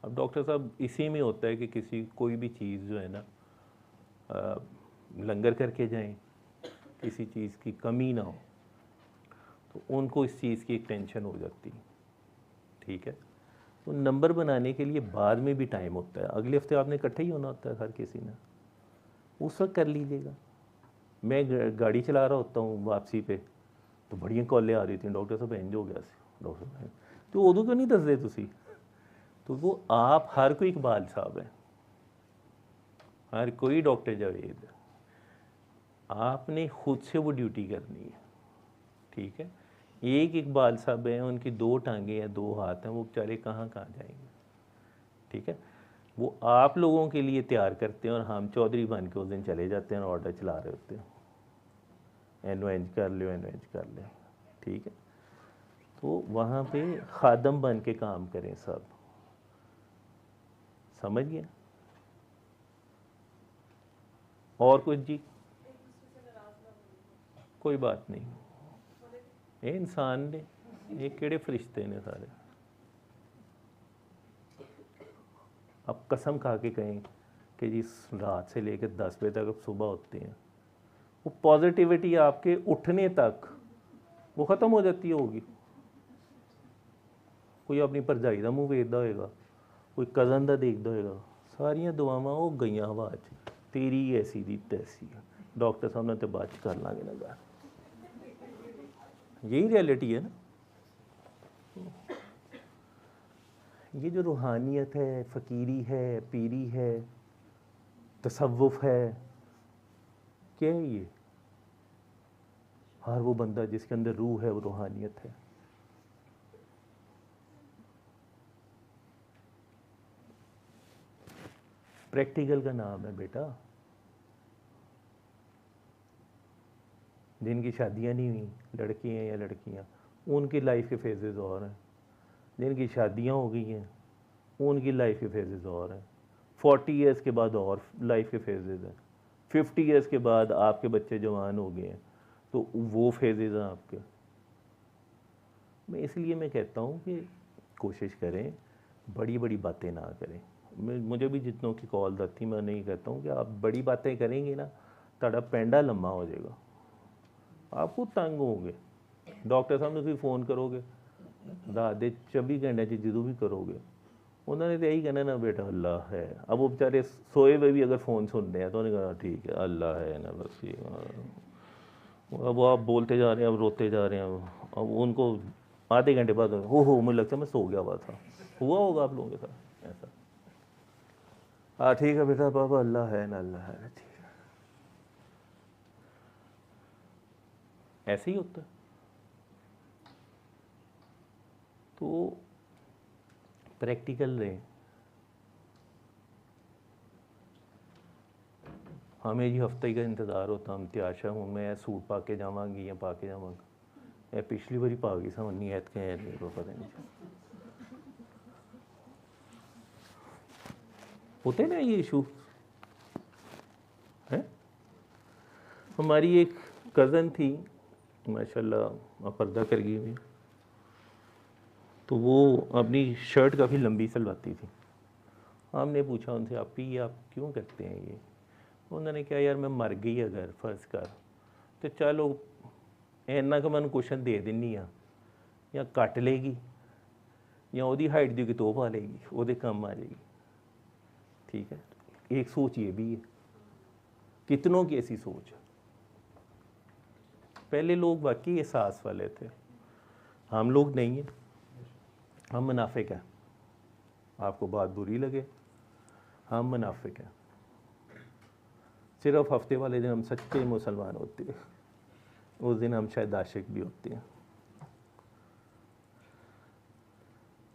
अब डॉक्टर साहब इसी में होता है कि किसी कोई भी चीज़ जो है ना लंगर करके जाएं, किसी चीज़ की कमी ना हो, तो उनको इस चीज़ की एक टेंशन हो जाती है। ठीक है, तो नंबर बनाने के लिए बाद में भी टाइम होता है, अगले हफ्ते आपने इकट्ठे ही होना होता है हर किसी ने, उस वक्त कर लीजिएगा। मैं गाड़ी चला रहा होता हूँ वापसी पे, तो बड़ियां कॉलें आ रही थी, डॉक्टर साहब इंज हो गया सी, डॉक्टर साहब तो उदों क्यों नहीं दसदे तुसी? तो वो आप हर कोई इकबाल साहब है, हर कोई डॉक्टर जावेद, आपने खुद से वो ड्यूटी करनी है। ठीक है, एक इकबाल साहब हैं, उनकी 2 टांगें या 2 हाथ हैं, वो बेचारे कहाँ कहाँ जाएंगे। ठीक है, वो आप लोगों के लिए तैयार करते हैं और हम चौधरी बन के उस दिन चले जाते हैं और ऑर्डर चला रहे होते हैं, एनवेंज कर लो एनवेंज कर ले। ठीक है, तो वहाँ पे खादम बन के काम करें सब, समझ गया? और कुछ जी? कोई बात नहीं, ये इंसान ने, ये केड़े फरिश्ते ने सारे। अब कसम खा के कहें कि जी रात से लेकर 10 बजे तक अब सुबह होते हैं, वो पॉजिटिविटी आपके उठने तक वो ख़त्म हो जाती होगी। कोई अपनी भरजाई का मुँह वेखदा होएगा, कोई कज़न का देखदा होएगा, सारियां दुआवां वो गईयां हवा च, तेरी ऐसी दी तैसी है। डॉक्टर साहब ने तो बाद च कर लांगे ना गल, यही रियलिटी है ना। ये जो रूहानियत है, फ़कीरी है, पीरी है, तसव्वुफ़ है, क्या है ये? हर वो बंदा जिसके अंदर रूह है वो रूहानियत है। प्रैक्टिकल का नाम है बेटा। जिनकी शादियां नहीं हुई, लड़के हैं या लड़कियां, उनकी लाइफ के फेजेस और हैं। जिनकी शादियां हो गई हैं उनकी लाइफ के फेजेस और हैं। 40 ईयर्स के बाद और लाइफ के फेजेस हैं। 50 ईयर्स के बाद आपके बच्चे जवान हो गए हैं तो वो फेजेस हैं आपके। इसलिए मैं कहता हूँ कि कोशिश करें, बड़ी बड़ी बातें ना करें। मुझे भी जितनों की कॉल आती, मैं नहीं कहता हूँ कि आप बड़ी बातें करेंगे ना, ताड़ा पेंडा लम्बा हो जाएगा, आप खुद तंग होंगे। डॉक्टर साहब ने फ़ोन करोगे रात के 24 घंटे जो भी करोगे, उन्होंने तो यही कहना ना बेटा अल्लाह है। अब वो बेचारे सोए हुए भी अगर फ़ोन सुनते हैं तो उन्होंने कहा ठीक है अल्लाह है ना, बस ये। अब वो आप बोलते जा रहे हैं, अब रोते जा रहे हैं, अब उनको आधे घंटे बाद हो मुझे लगता है मैं सो गया हुआ था। हुआ होगा आप लोगों के साथ ऐसा? हाँ ठीक है बेटा बाबा अल्लाह है ना, अल्लाह है, ठीक है। ऐसे ही होता है। तो प्रैक्टिकल रहें। हमें जी हफ्ते का इंतज़ार होता, हम त्याशा हूँ मैं सूट पा के जावांगी या पा के जावांगा। मैं पिछली बारी पा गई समझ नहीं ऐत के नहीं को पता नहीं होते ना ये इशू है। हमारी एक कज़न थी माशाल्लाह पर्दा कर गई हुई, तो वो अपनी शर्ट काफ़ी लंबी सिलवाती थी। हमने पूछा उनसे आप ही आप क्यों करते हैं ये? उन्होंने कहा यार मैं मर गई अगर फर्ज कर तो चलो इन्ना कि मैं क्वेश्चन दे दिनी हाँ, या कट लेगी या वो हाइट की कितो पा लेगी, वो काम आ जाएगी। ठीक है, एक सोच ये भी है, कितनों की ऐसी सोच है। पहले लोग वाकई एहसास वाले थे, हम लोग नहीं हैं, हम मुनाफिक हैं। आपको बात बुरी लगे, हम मुनाफिक हैं। सिर्फ हफ्ते वाले दिन हम सच्चे मुसलमान होते हैं, उस दिन हम शायद आशिक भी होते हैं।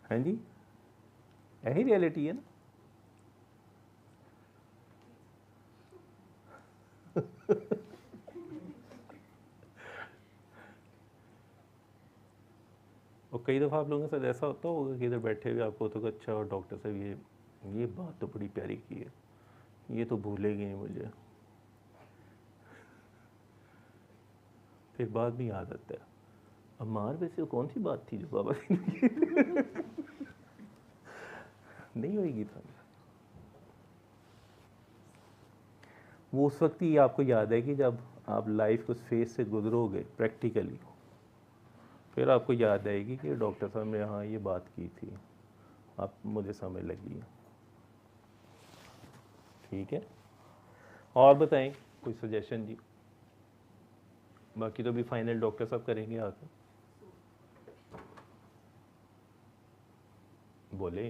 हैं जी, यही रियलिटी है ना। और कई दफ़ा आप लोगों के साथ ऐसा होता होगा कि इधर बैठे हुए आपको तो अच्छा और डॉक्टर साहब ये बात तो बड़ी प्यारी की है, ये तो भूलेगी नहीं मुझे, फिर बाद में याद आता है अम्मार वैसे वो कौन सी बात थी जो बाबा नहीं होएगी था वो उस वक्त ही आपको याद है कि जब आप लाइफ को फेस से गुजरोगे प्रैक्टिकली, फिर आपको याद आएगी कि डॉक्टर साहब ने हाँ ये बात की थी, आप मुझे समझ लगी है। ठीक है, और बताएं कोई सजेशन जी? बाकी तो भी फाइनल डॉक्टर साहब करेंगे आकर। बोले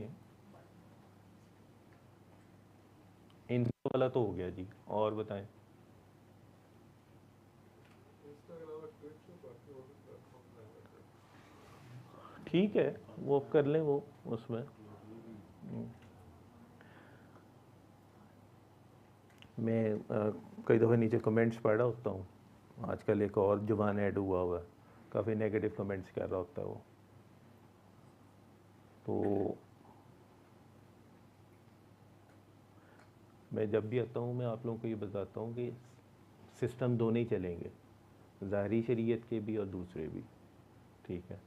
इंस्टा वाला तो हो गया जी, और बताएं। ठीक है वो कर लें वो उसमें। मैं कई दफ़ा नीचे कमेंट्स पढ़ रहा होता हूँ, आजकल एक और जुबान ऐड हुआ है, काफ़ी नेगेटिव कमेंट्स कर रहा होता है वो, तो मैं जब भी आता हूँ मैं आप लोगों को ये बताता हूँ कि सिस्टम दोनों ही चलेंगे, ज़ाहिरी शरीयत के भी और दूसरे भी, ठीक है।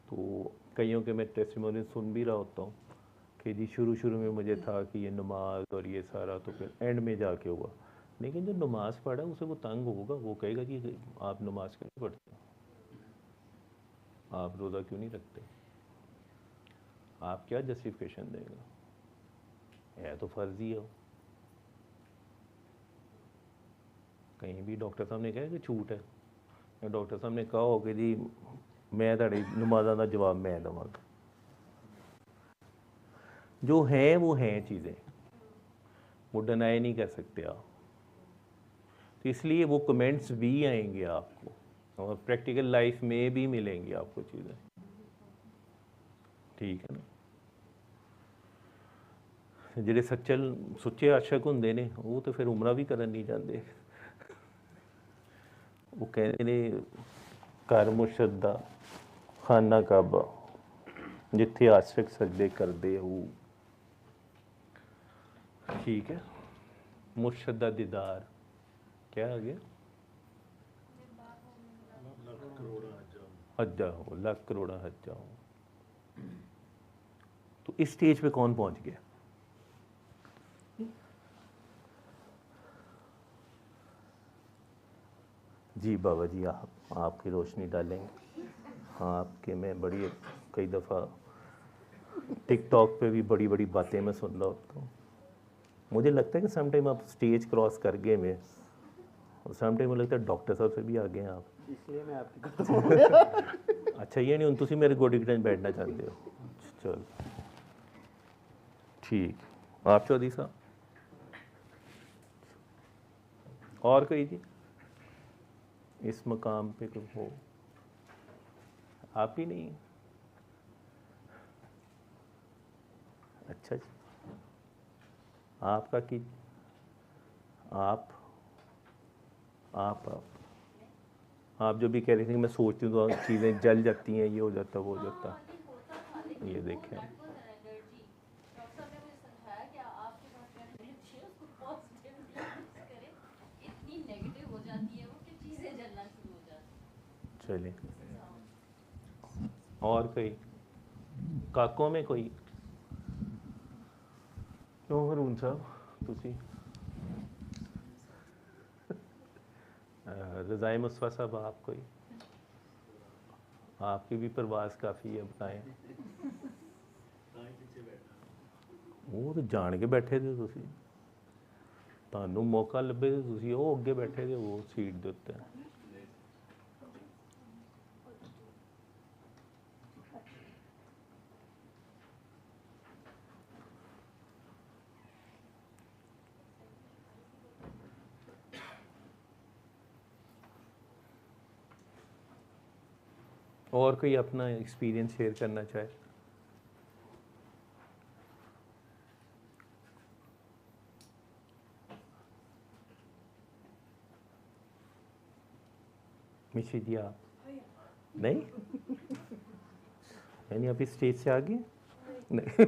तो कईयों के मैं टेस्टिमोनी सुन भी रहा होता हूँ कि जी शुरू में मुझे था कि ये नमाज और ये सारा, तो फिर एंड में जाके हुआ। लेकिन जो नमाज़ पढ़ा उसे वो तंग होगा, वो कहेगा कि आप नमाज क्यों नहीं पढ़ते, आप रोज़ा क्यों नहीं रखते, आप क्या जस्टिफिकेशन देगा, है तो फ़र्ज़ ही हो। कहीं भी डॉक्टर साहब ने कहा कि छूट है, या डॉक्टर साहब ने कहा हो कि जी मैं ताड़ी नमाज़ा का जवाब मैं देवांगा। जो हैं वो हैं चीज़ें, वो डिनाई नहीं कर सकते आप। तो इसलिए वो कमेंट्स भी आएंगे आपको, और प्रैक्टिकल लाइफ में भी मिलेंगी आपको चीज़ें, ठीक है ना। ਜਿਹੜੇ ਸੁੱਚੇ ਆਸ਼ਕ ਹੁੰਦੇ ਨੇ ਉਹ ਤਾਂ ਫਿਰ ਉਮਰਾ ਵੀ ਕਰਨ ਨਹੀਂ ਜਾਂਦੇ। ਉਹ ਕਹਿੰਦੇ ਨੇ ਘਰ ਮੁਰਸ਼ਦ ਦਾ ਖਾਨਾ ਕਾਬਾ ਜਿੱਥੇ ਆਸ਼ਕ ਸਜਦੇ ਕਰਦੇ ਹੋ, ठीक है। मुर्शद दा दीदार क्या आ गया, हज जाओ, लाख करोड़ा हज जाओ। तो इस स्टेज पे कौन पहुंच गया, जी बाबा जी आपकी रोशनी डालेंगे। हाँ, आपके मैं बड़ी कई दफ़ा टिकटॉक पे भी बड़ी बड़ी बातें मैं सुन रहा होता हूँ। मुझे लगता है कि समटाइम आप स्टेज क्रॉस कर गए मैं, और समटाइम मुझे लगता है डॉक्टर साहब से भी आ गए हैं आप, इसलिए मैं आपकी अच्छा ये नहीं तुम मेरे गोडी के बैठना चाहते हो, चलो ठीक। आप चौधरी साहब और कोई जी इस मकाम पे कोई हो, आप ही नहीं, अच्छा जी आपका की आप जो भी कह रही थी मैं सोचती हूँ तो चीज़ें जल जाती हैं, ये हो जाता वो हो जाता, ये देखें चलिए। और कोई काकों में कोई, क्यों हरून साहब तुसी रज़ाई मुस्तफ़ा साहब आप कोई, आपकी भी प्रवास काफ़ी है, बताएं। वो तो जान के बैठे थे तुसी, तानू मौका लभे तो तुसी वो अगे बैठे थे वो सीट दे उत्ते। और कोई अपना एक्सपीरियंस शेयर करना चाहे, मिशी जी आप नहीं, यानी आप इस स्टेज से आगे नहीं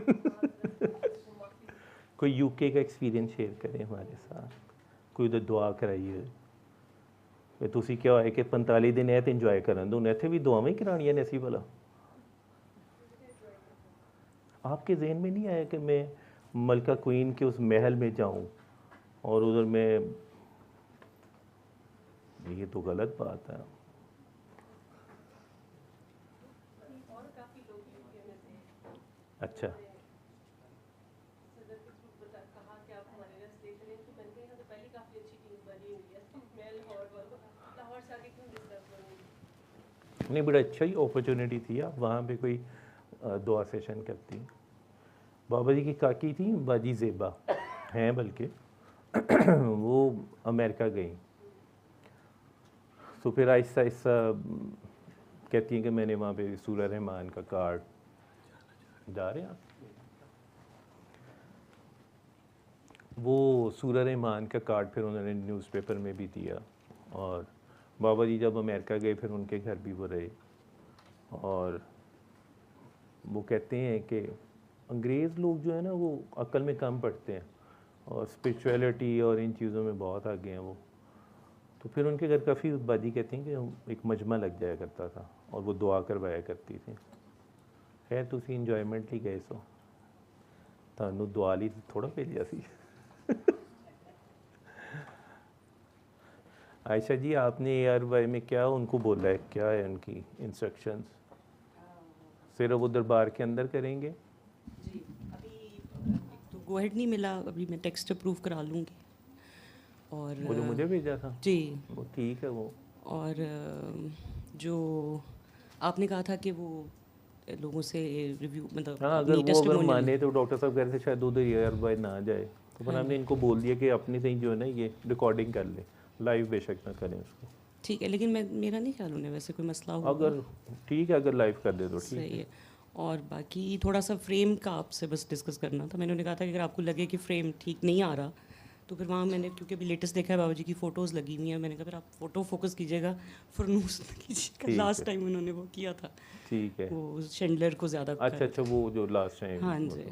कोई यूके का एक्सपीरियंस शेयर करें हमारे साथ, कोई उधर दुआ कराइए वे तुसी क्या है कि 45 दिन है तो इंजॉय करन दो, इतने भी दुआवें करानियां ने ऐसी भला। आपके जहन में नहीं आया कि मैं मलका क्वीन के उस महल में जाऊं और उधर मैं, ये तो गलत बात है। अच्छा नहीं, बड़ा अच्छा ही अपॉर्चुनिटी थी, आप वहाँ पे कोई दुआ सेशन करती। बाबा जी की काकी थी बाजी ज़ेबा हैं बल्कि वो अमेरिका गई, तो फिर आहिस्ता आहिस्ता कहती हैं कि मैंने वहाँ पे सूरह रहमान का कार्ड, जा रहे हैं आप, वो सूरह रहमान का कार्ड फिर उन्होंने न्यूज़पेपर में भी दिया, और बाबा जी जब अमेरिका गए फिर उनके घर भी वो रहे, और वो कहते हैं कि अंग्रेज़ लोग जो है ना वो अक्ल में कम पढ़ते हैं और स्पिरिचुअलिटी और इन चीज़ों में बहुत आगे हैं वो। तो फिर उनके घर काफ़ी बाजी कहती हैं कि एक मजमा लग जाया करता था और वो दुआ करवाया करती थी। खैर तुसी इंजॉयमेंट ही गए सो थानू दुआ ली थोड़ा भेजा सी। आयशा जी आपने ARY में क्या उनको बोला है, क्या है उनकी इंस्ट्रक्शंस? सिर्फ वो दरबार के अंदर करेंगे? जी अभी एक तो गो हेड नहीं मिला, अभी मैं टेक्स्ट अप्रूव करा लूँगी। और वो जो मुझे भेजा था जी, वो ठीक है वो। और जो आपने कहा था कि वो लोगों से रिव्यू मतलब हाँ अपनी अगर वो अगर testimonial माने तो डॉक्टर साहब कह रहे थे शायद उधर ARY ना जाए, तो फिर हाँ हमने इनको बोल दिया कि अपनी सही जो है ना ये रिकॉर्डिंग कर ले, लाइव बेशक ना करें उसको। ठीक है, लेकिन मेरा नहीं ख्याल उन्हें वैसे कोई मसला होगा। अगर ठीक है अगर लाइव कर दे तो ठीक सही है। है। और बाकी थोड़ा सा फ्रेम का आपसे बस डिस्कस करना था। मैंने उन्हें कहा था कि अगर आपको लगे कि फ्रेम ठीक नहीं आ रहा तो फिर वहाँ मैंने, क्योंकि अभी लेटेस्ट देखा है बाबा जी की फ़ोटोज़ लगी हुई हैं, मैंने कहा फिर आप फ़ोटो फोकस कीजिएगा, फरनूस ना कीजिएगा। ठीक लास्ट है। टाइम उन्होंने वो किया था, ठीक है। वो शेंडलर को ज़्यादा अच्छा अच्छा वो जो लास्ट टाइम हाँ जी।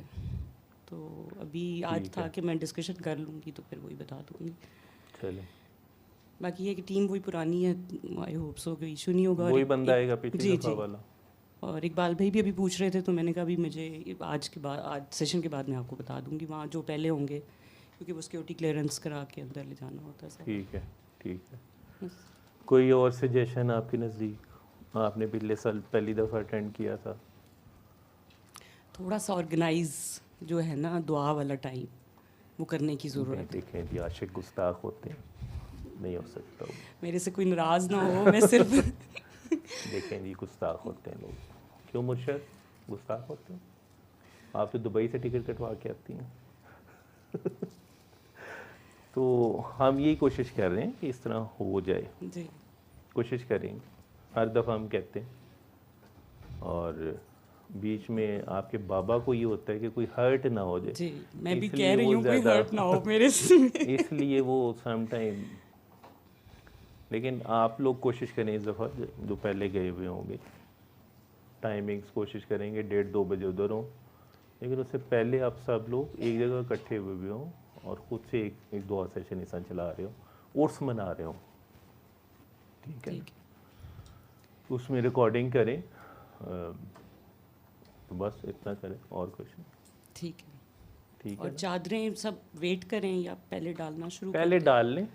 तो अभी आज ठीक था है। कि मैं डिस्कशन कर लूँगी तो फिर वही बता दूँगी। चले बाकी ये कि टीम वही पुरानी है, आई होप सो कोई इशू नहीं होगा। और वही एक- बंदा एक- आएगा पिछली जी दफा जी। वाला। और इकबाल भाई भी अभी पूछ रहे थे तो मैंने कहा अभी मुझे आज के बाद, आज सेशन के बाद मैं आपको बता दूंगी वहाँ जो पहले होंगे, क्योंकि वो सिक्योरिटी क्लियरेंस करा के अंदर ले जाना होता है सब। ठीक है ठीक है। बस। कोई और सजेशन आपके नज़दीक? आपने पिछले साल पहली दफ़ा अटेंड किया था। थोड़ा सा ऑर्गेनाइज जो है ना दुआ वाला टाइम वो करने की ज़रूरत है। देखें जी आशिक गुस्ताख होते हैं, नहीं हो सकता वो। मेरे से कोई नाराज़ ना हो, मैं सिर्फ देखें जी गुस्ताख होते हैं लोग। क्यों मुर्शद गुस्ताख होते हैं? आप तो दुबई से टिकट कटवा के आती हैं। तो हम यही कोशिश कर रहे हैं कि इस तरह हो जाए, जी कोशिश करेंगे हर दफ़ा हम कहते हैं। और बीच में आपके बाबा को ये होता है कि कोई हर्ट ना हो जाए, जी, मैं भी इसलिए कह रही वो हूँ कोई ज़्यादा- हर्ट ना हो मेरे से। इसलिए वो समटाइम। लेकिन आप लोग कोशिश करें इस दफ़ा जो पहले गए हुए होंगे, टाइमिंग्स कोशिश करेंगे 1:30-2 बजे उधर हों, लेकिन उससे पहले आप सब लोग एक जगह इकट्ठे हुए भी हों और ख़ुद से एक दुआ सेशन ऐसा चला रहे हो, उर्स मना रहे हो, ठीक है? ठीक है। उसमें रिकॉर्डिंग करें, तो बस इतना करें और कुछ नहीं। ठीक है। ठीक है और ना? चादरें सब वेट करें या पहले डालना शुरू पहले डाल लें,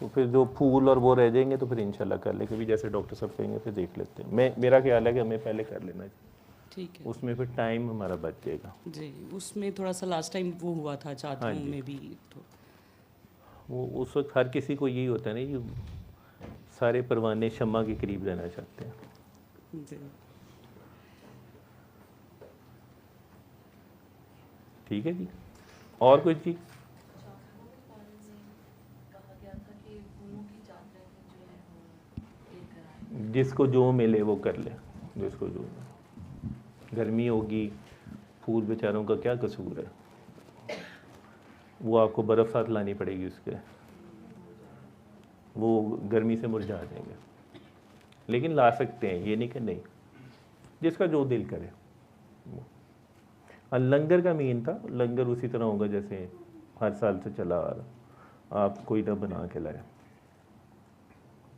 तो फिर जो फूल और वो रह जाएंगे तो फिर इंशाल्लाह कर लें, कभी जैसे डॉक्टर साहब कहेंगे फिर देख लेते हैं। मेरा ख्याल है कि हमें पहले कर लेना चाहिए, ठीक है। उसमें फिर टाइम हमारा बच जाएगा। जी, उसमें थोड़ा सा लास्ट टाइम वो हुआ था चादरों हाँ जी। में भी तो। वो उस वक्त हर किसी को यही होता है ना, ये सारे परवाने शम्मा के करीब रहना चाहते हैं। जी ठीक है जी, और कुछ जी? जिसको जो मिले वो कर ले, जिसको जो। गर्मी होगी, फूल बेचारों का क्या कसूर है, वो आपको बर्फ़ साथ लानी पड़ेगी उसके, वो गर्मी से मुरझा जाएंगे। लेकिन ला सकते हैं, ये नहीं कि नहीं, जिसका जो दिल करे। और लंगर का मीन था, लंगर उसी तरह होगा जैसे हर साल से चला आ रहा, आप कोई ना बना के लाए,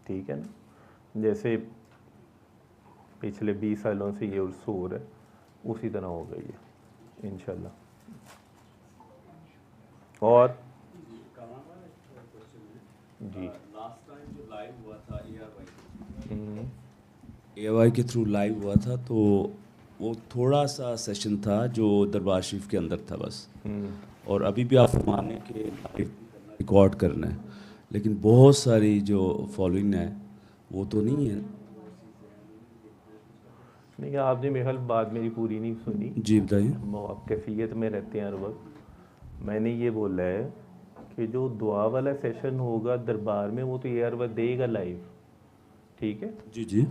ठीक है ना? जैसे पिछले 20 सालों से ये उर्स हो रहा है, उसी तरह हो गई है इंशाल्लाह। और जी लास्ट टाइम जो लाइव हुआ था ARY के थ्रू लाइव हुआ था, तो वो थोड़ा सा सेशन था जो दरबार शरीफ के अंदर था बस। और अभी भी आप माने कि लाइव रिकॉर्ड करना है, लेकिन बहुत सारी जो फॉलोइंग है वो तो नहीं है। नहीं, आपने मेरे ख्याल बात मेरी पूरी नहीं सुनी। जी बताइए। वो आप कैफियत में रहते हैं हर वक्त। मैंने ये बोला है कि जो दुआ वाला सेशन होगा दरबार में वो तो ARY देगा लाइव, ठीक है? जी जी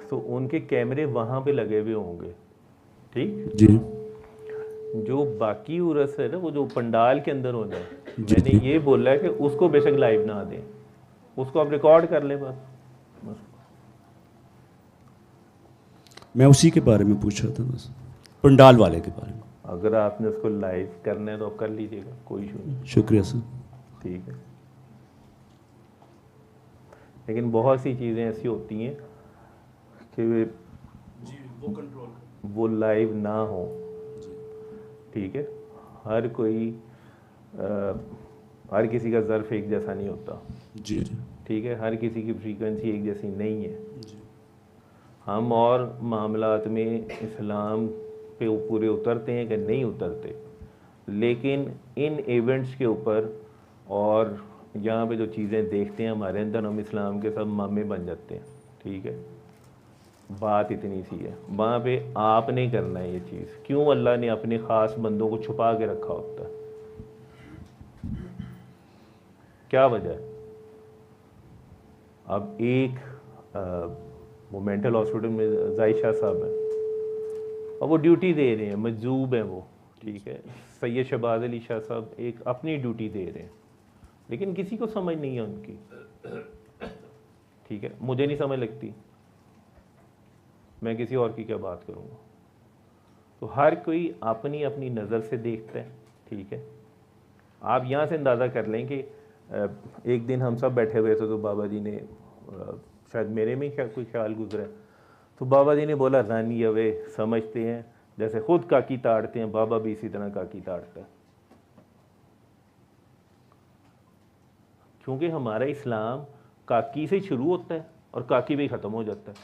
तो उनके कैमरे वहाँ पे लगे हुए होंगे, ठीक? जी जो बाकी उर्स है ना, वो जो पंडाल के अंदर होना है, जी, मैंने जी। ये बोला है कि उसको बेशक लाइव ना दें, उसको आप रिकॉर्ड कर लें बस। मैं उसी के बारे में पूछ रहा था बस, पंडाल वाले के बारे में। अगर आपने उसको लाइव करना है तो आप कर लीजिएगा, कोई इशू नहीं। शुक्रिया सर। ठीक है, लेकिन बहुत सी चीज़ें ऐसी होती हैं कि वो लाइव ना हो। ठीक है, हर कोई हर किसी का ज़र्फ एक जैसा नहीं होता। जी जी ठीक है, हर किसी की फ्रीक्वेंसी एक जैसी नहीं है। हम और मामलात में इस्लाम पे पूरे उतरते हैं कि नहीं उतरते, लेकिन इन इवेंट्स के ऊपर और यहाँ पे जो चीज़ें देखते हैं हमारे अंदर, हम इस्लाम के सब मामे बन जाते हैं। ठीक है, बात इतनी सी है, वहाँ पे आपने करना है ये चीज़। क्यों अल्लाह ने अपने ख़ास बंदों को छुपा के रखा होता है, क्या वजह है? अब एक वो मेंटल हॉस्पिटल में जायशा साहब हैं और वो ड्यूटी दे रहे हैं, मजूब हैं वो। ठीक है, सैयद शहबाज अली शाह साहब एक अपनी ड्यूटी दे रहे हैं, लेकिन किसी को समझ नहीं है उनकी। ठीक है, मुझे नहीं समझ लगती, मैं किसी और की क्या बात करूँगा। तो हर कोई अपनी अपनी नज़र से देखता है। ठीक है, आप यहाँ से अंदाज़ा कर लें कि एक दिन हम सब बैठे हुए थे तो बाबा जी ने, शायद मेरे में कोई ख्याल गुजरा, तो बाबा जी ने बोला, रानी अवे समझते हैं जैसे खुद काकी ताड़ते हैं, बाबा भी इसी तरह काकी ताड़ता है। क्योंकि हमारा इस्लाम काकी से शुरू होता है और काकी भी ख़त्म हो जाता है।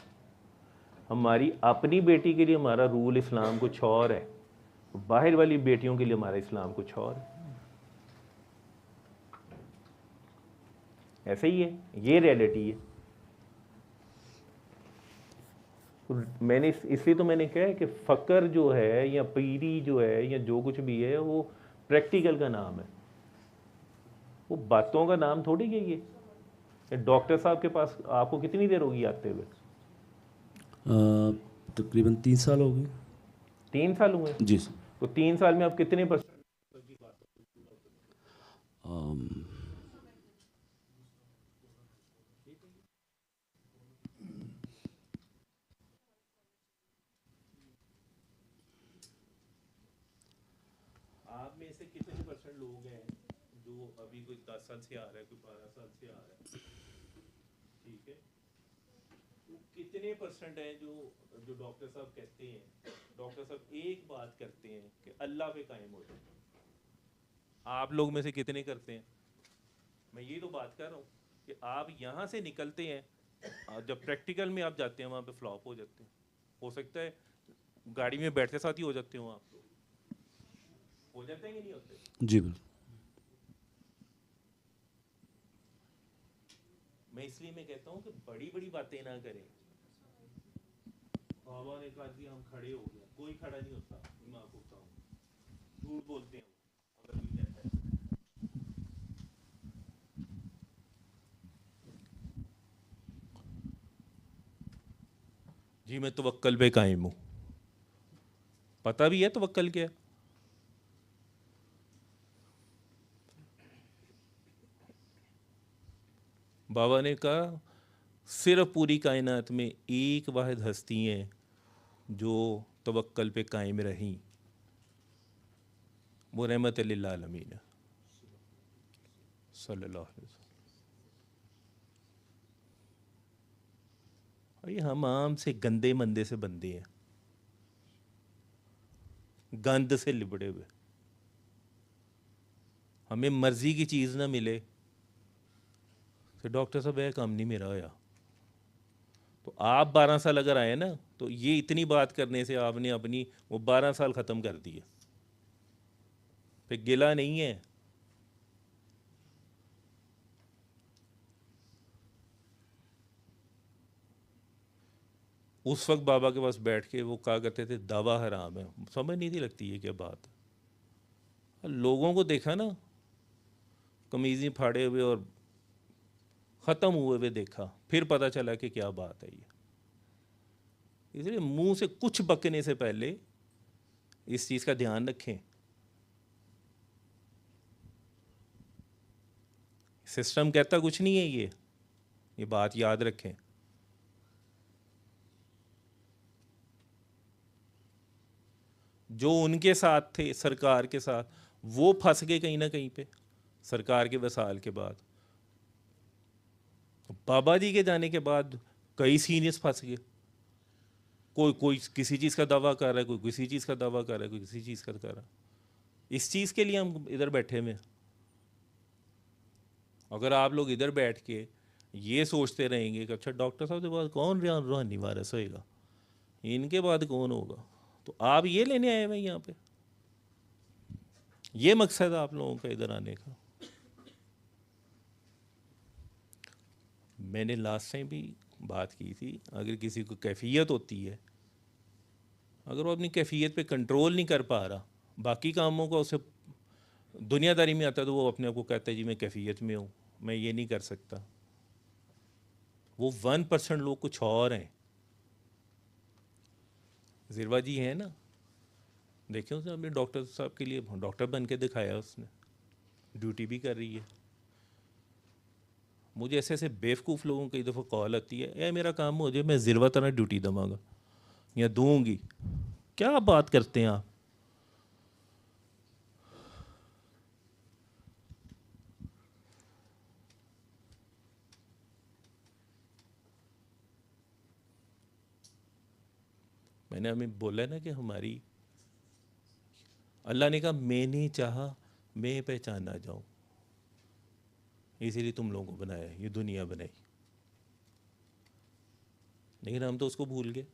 हमारी अपनी बेटी के लिए हमारा रूल इस्लाम कुछ और है, बाहर वाली बेटियों के लिए हमारा इस्लाम कुछ और है। ऐसे ही है, ये रियलिटी है। तो मैंने इसलिए तो मैंने कहा है कि फ़क्र जो है या पीरी जो है या जो कुछ भी है वो प्रैक्टिकल का नाम है, वो बातों का नाम थोड़ी है। ये डॉक्टर साहब के पास आपको कितनी देर होगी आते हुए? तकरीबन 3 साल हो गए। 3 साल हुए? जी सर। तो 3 साल में आप कितने %? आप में से कितने % लोग हैं जो अभी कोई 10 साल से आ रहा है, कोई 12 साल से आ रहा है? ठीक है, तो कितने % हैं जो जो डॉक्टर साहब कहते हैं, डॉक्टर साहब एक बात करते हैं कि अल्लाह पे कायम हो जाए? आप लोग में से कितने करते हैं? मैं ये तो बात कर रहा हूँ कि आप यहाँ से निकलते हैं, जब प्रैक्टिकल में आप जाते हैं वहाँ पे फ्लॉप हो जाते हैं। हो सकता है गाड़ी में बैठते साथ ही हो जाते हो, आप हो जाते हैं कि नहीं होते? जी बिल्कुल। मैं इसलिए मैं कहता हूँ कि बड़ी बड़ी बातें ना करें। बाबा ने कहा कि हम खड़े हो गए, कोई खड़ा नहीं होता। मैं आपको बताऊँ, झूठ बोलते हैं अगर कोई कहता है। जी मैं तवक्कल पे कायम हूँ, पता भी है तवक्कल क्या है। बाबा ने कहा सिर्फ पूरी कायनात में एक वाहिद हस्ती है जो तवक्कल पे कायम रहीं, वो रहमत लिल आलमीन सल्लल्लाहु अलैहि वसल्लम। और ये हम आम से गंदे मंदे से बंदे हैं, गंद से लिबड़े हुए। हमें मर्जी की चीज़ ना मिले तो डॉक्टर साहब यह काम नहीं मेरा होया। तो आप 12 साल अगर आए ना, तो ये इतनी बात करने से आपने अपनी वो 12 साल ख़त्म कर दिए, फिर गिला नहीं है। उस वक्त बाबा के पास बैठ के वो कहा करते थे दवा हराम है, समझ नहीं थी लगती ये क्या बात है। लोगों को देखा ना कमीज़ें फाड़े हुए और ख़त्म हुए हुए देखा, फिर पता चला कि क्या बात है ये। इसलिए मुंह से कुछ बकने से पहले इस चीज़ का ध्यान रखें। सिस्टम कहता कुछ नहीं है, ये बात याद रखें। जो उनके साथ थे सरकार के साथ, वो फंस गए कहीं ना कहीं पे सरकार के वसाल के बाद। बाबा जी के जाने के बाद कई सीनियर्स फंस गए। कोई किसी चीज़ का दावा कर रहा है, कोई किसी चीज़ का दावा कर रहा है, कोई किसी चीज़ का कर रहा है। इस चीज़ के लिए हम इधर बैठे हुए हैं। अगर आप लोग इधर बैठ के ये सोचते रहेंगे कि अच्छा डॉक्टर साहब के बाद कौन रूहानी वारिस होएगा, इनके बाद कौन होगा, तो आप ये लेने आए हुए यहाँ पे। ये मकसद है आप लोगों का इधर आने का। मैंने लास्ट टाइम भी बात की थी, अगर किसी को कैफियत होती है, अगर वो अपनी कैफियत पे कंट्रोल नहीं कर पा रहा, बाकी कामों को उसे दुनियादारी में आता है, तो वो अपने आप को कहता है जी मैं कैफियत में हूँ, मैं ये नहीं कर सकता। वो 1% लोग कुछ और हैं। ज़िरवा जी हैं ना, देखे उसने अपने डॉक्टर साहब के लिए डॉक्टर बन के दिखाया, उसने ड्यूटी भी कर रही है। मुझे ऐसे ऐसे बेवकूफ़ लोगों की दफ़ा कॉल आती है, ए मेरा काम हो जाए मैं ज़िरवा तरह ड्यूटी दवांगा या दूंगी। क्या बात करते हैं आप? मैंने हमें बोला ना कि हमारी, अल्लाह ने कहा मैंने चाहा मैं पहचाना जाऊं, इसीलिए तुम लोगों को बनाया, ये दुनिया बनाई। लेकिन हम तो उसको भूल गए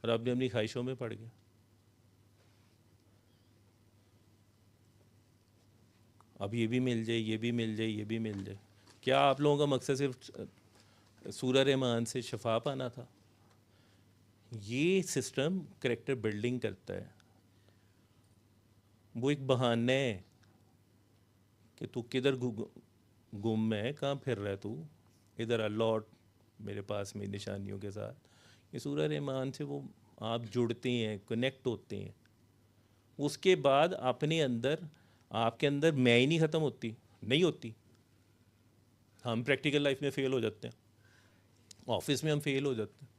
और अब भी अपनी ख्वाहिशों में पड़ गए। अब ये भी मिल जाए, ये भी मिल जाए, ये भी मिल जाए। क्या आप लोगों का मकसद सिर्फ सूरह रहमान से शफा पाना था? ये सिस्टम करेक्टर बिल्डिंग करता है। वो एक बहाना है कि तू किधर गुम है, कहाँ फिर रहा है तू, इधर आ लौट मेरे पास में निशानियों के साथ। ये सूरह रहमान से वो आप जुड़ते हैं, कनेक्ट होते हैं। उसके बाद अपने अंदर, आपके अंदर मैं ही नहीं ख़त्म होती, नहीं होती। हम प्रैक्टिकल लाइफ में फ़ेल हो जाते हैं, ऑफिस में हम फेल हो जाते हैं।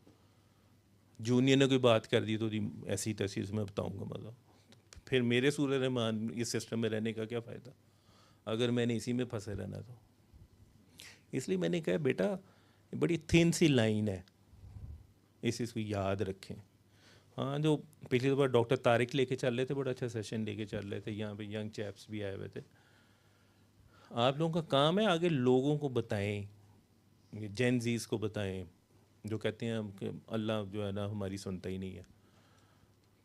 जूनियर ने कोई बात कर दी तो जी ऐसी तैसी मैं बताऊंगा, मतलब फिर मेरे सूरह रहमान इस सिस्टम में रहने का क्या फ़ायदा अगर मैंने इसी में फंसे रहना तो। इसलिए मैंने कहा बेटा बड़ी थिन सी लाइन है, इस चीज़ को याद रखें। हाँ, जो पिछली बार डॉक्टर तारिक लेके चल रहे थे, बड़ा अच्छा सेशन लेके चल रहे थे, यहाँ पे यंग चैप्स भी आए हुए थे। आप लोगों का काम है आगे लोगों को बताएं, जेन जीज़ को बताएं, जो कहते हैं कि अल्लाह जो है ना हमारी सुनता ही नहीं है।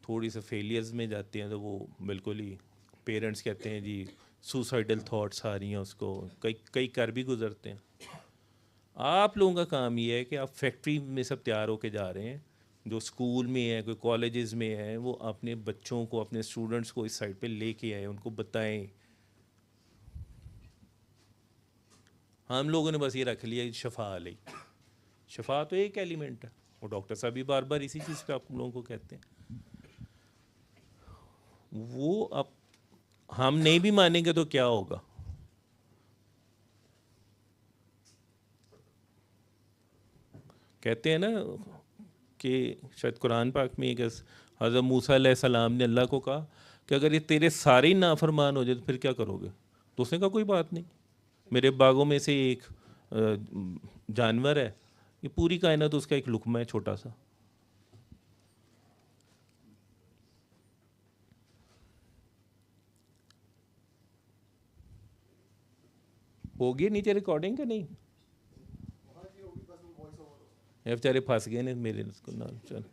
थोड़ी सा फेलियर्स में जाते हैं तो वो बिल्कुल ही, पेरेंट्स कहते हैं जी सुसाइडल थॉट्स आ रही हैं उसको, कई कर भी गुजरते हैं। आप लोगों का काम ये है कि आप फैक्ट्री में सब तैयार होके जा रहे हैं, जो स्कूल में है, कोई कॉलेजेस में है, वो अपने बच्चों को, अपने स्टूडेंट्स को इस साइड पे लेके आए, उनको बताएं। हम लोगों ने बस ये रख लिया शफा ली। शफा तो एक एलिमेंट है, वो डॉक्टर साहब भी बार बार इसी चीज़ पे आप लोगों को कहते हैं। वो अब हम नहीं भी मानेंगे तो क्या होगा? कहते हैं ना कि शायद कुरान पाक में एक हज़रत मूसा अलैहिस्सलाम ने अल्लाह को कहा कि अगर ये तेरे सारे ही नाफरमान हो जाए तो फिर क्या करोगे? तो उसने कहा कोई बात नहीं, मेरे बागों में से एक जानवर है, ये पूरी कायनात उसका एक लुकमा है छोटा सा। होगी नीचे रिकॉर्डिंग का नहीं? ये बेचारे फंस गए ने मेरे उसको नाम। चल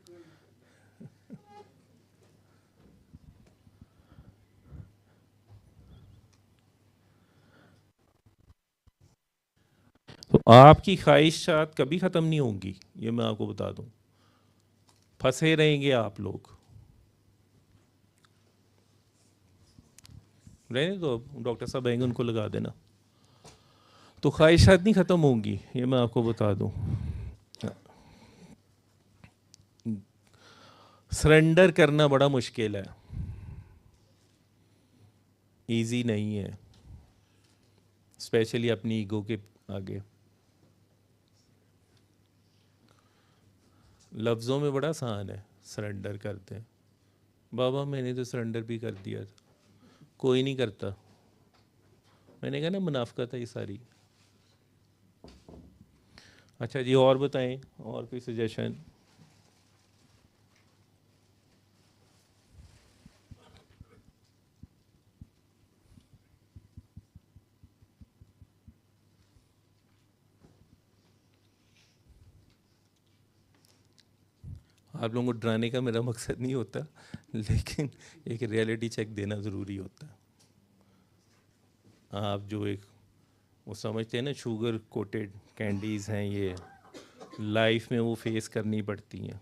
तो आपकी ख्वाहिशात कभी ख़त्म नहीं होंगी, ये मैं आपको बता दूं। फंसे रहेंगे आप लोग, रहने दो, डॉक्टर साहब आएंगे उनको लगा देना। तो ख्वाहिशात नहीं ख़त्म होंगी, ये मैं आपको बता दूं। सरेंडर करना बड़ा मुश्किल है, इजी नहीं है, स्पेशली अपनी ईगो के आगे। लफ्ज़ों में बड़ा आसान है, सरेंडर करते हैं, बाबा मैंने तो सरेंडर भी कर दिया था, कोई नहीं करता। मैंने कहा ना मुनाफिकत है ये सारी। अच्छा जी, और बताएं, और कोई सजेशन? आप लोगों को डराने का मेरा मकसद नहीं होता, लेकिन एक रियलिटी चेक देना ज़रूरी होता है। आप जो एक वो समझते हैं ना शुगर कोटेड कैंडीज़ हैं, ये लाइफ में वो फेस करनी पड़ती हैं।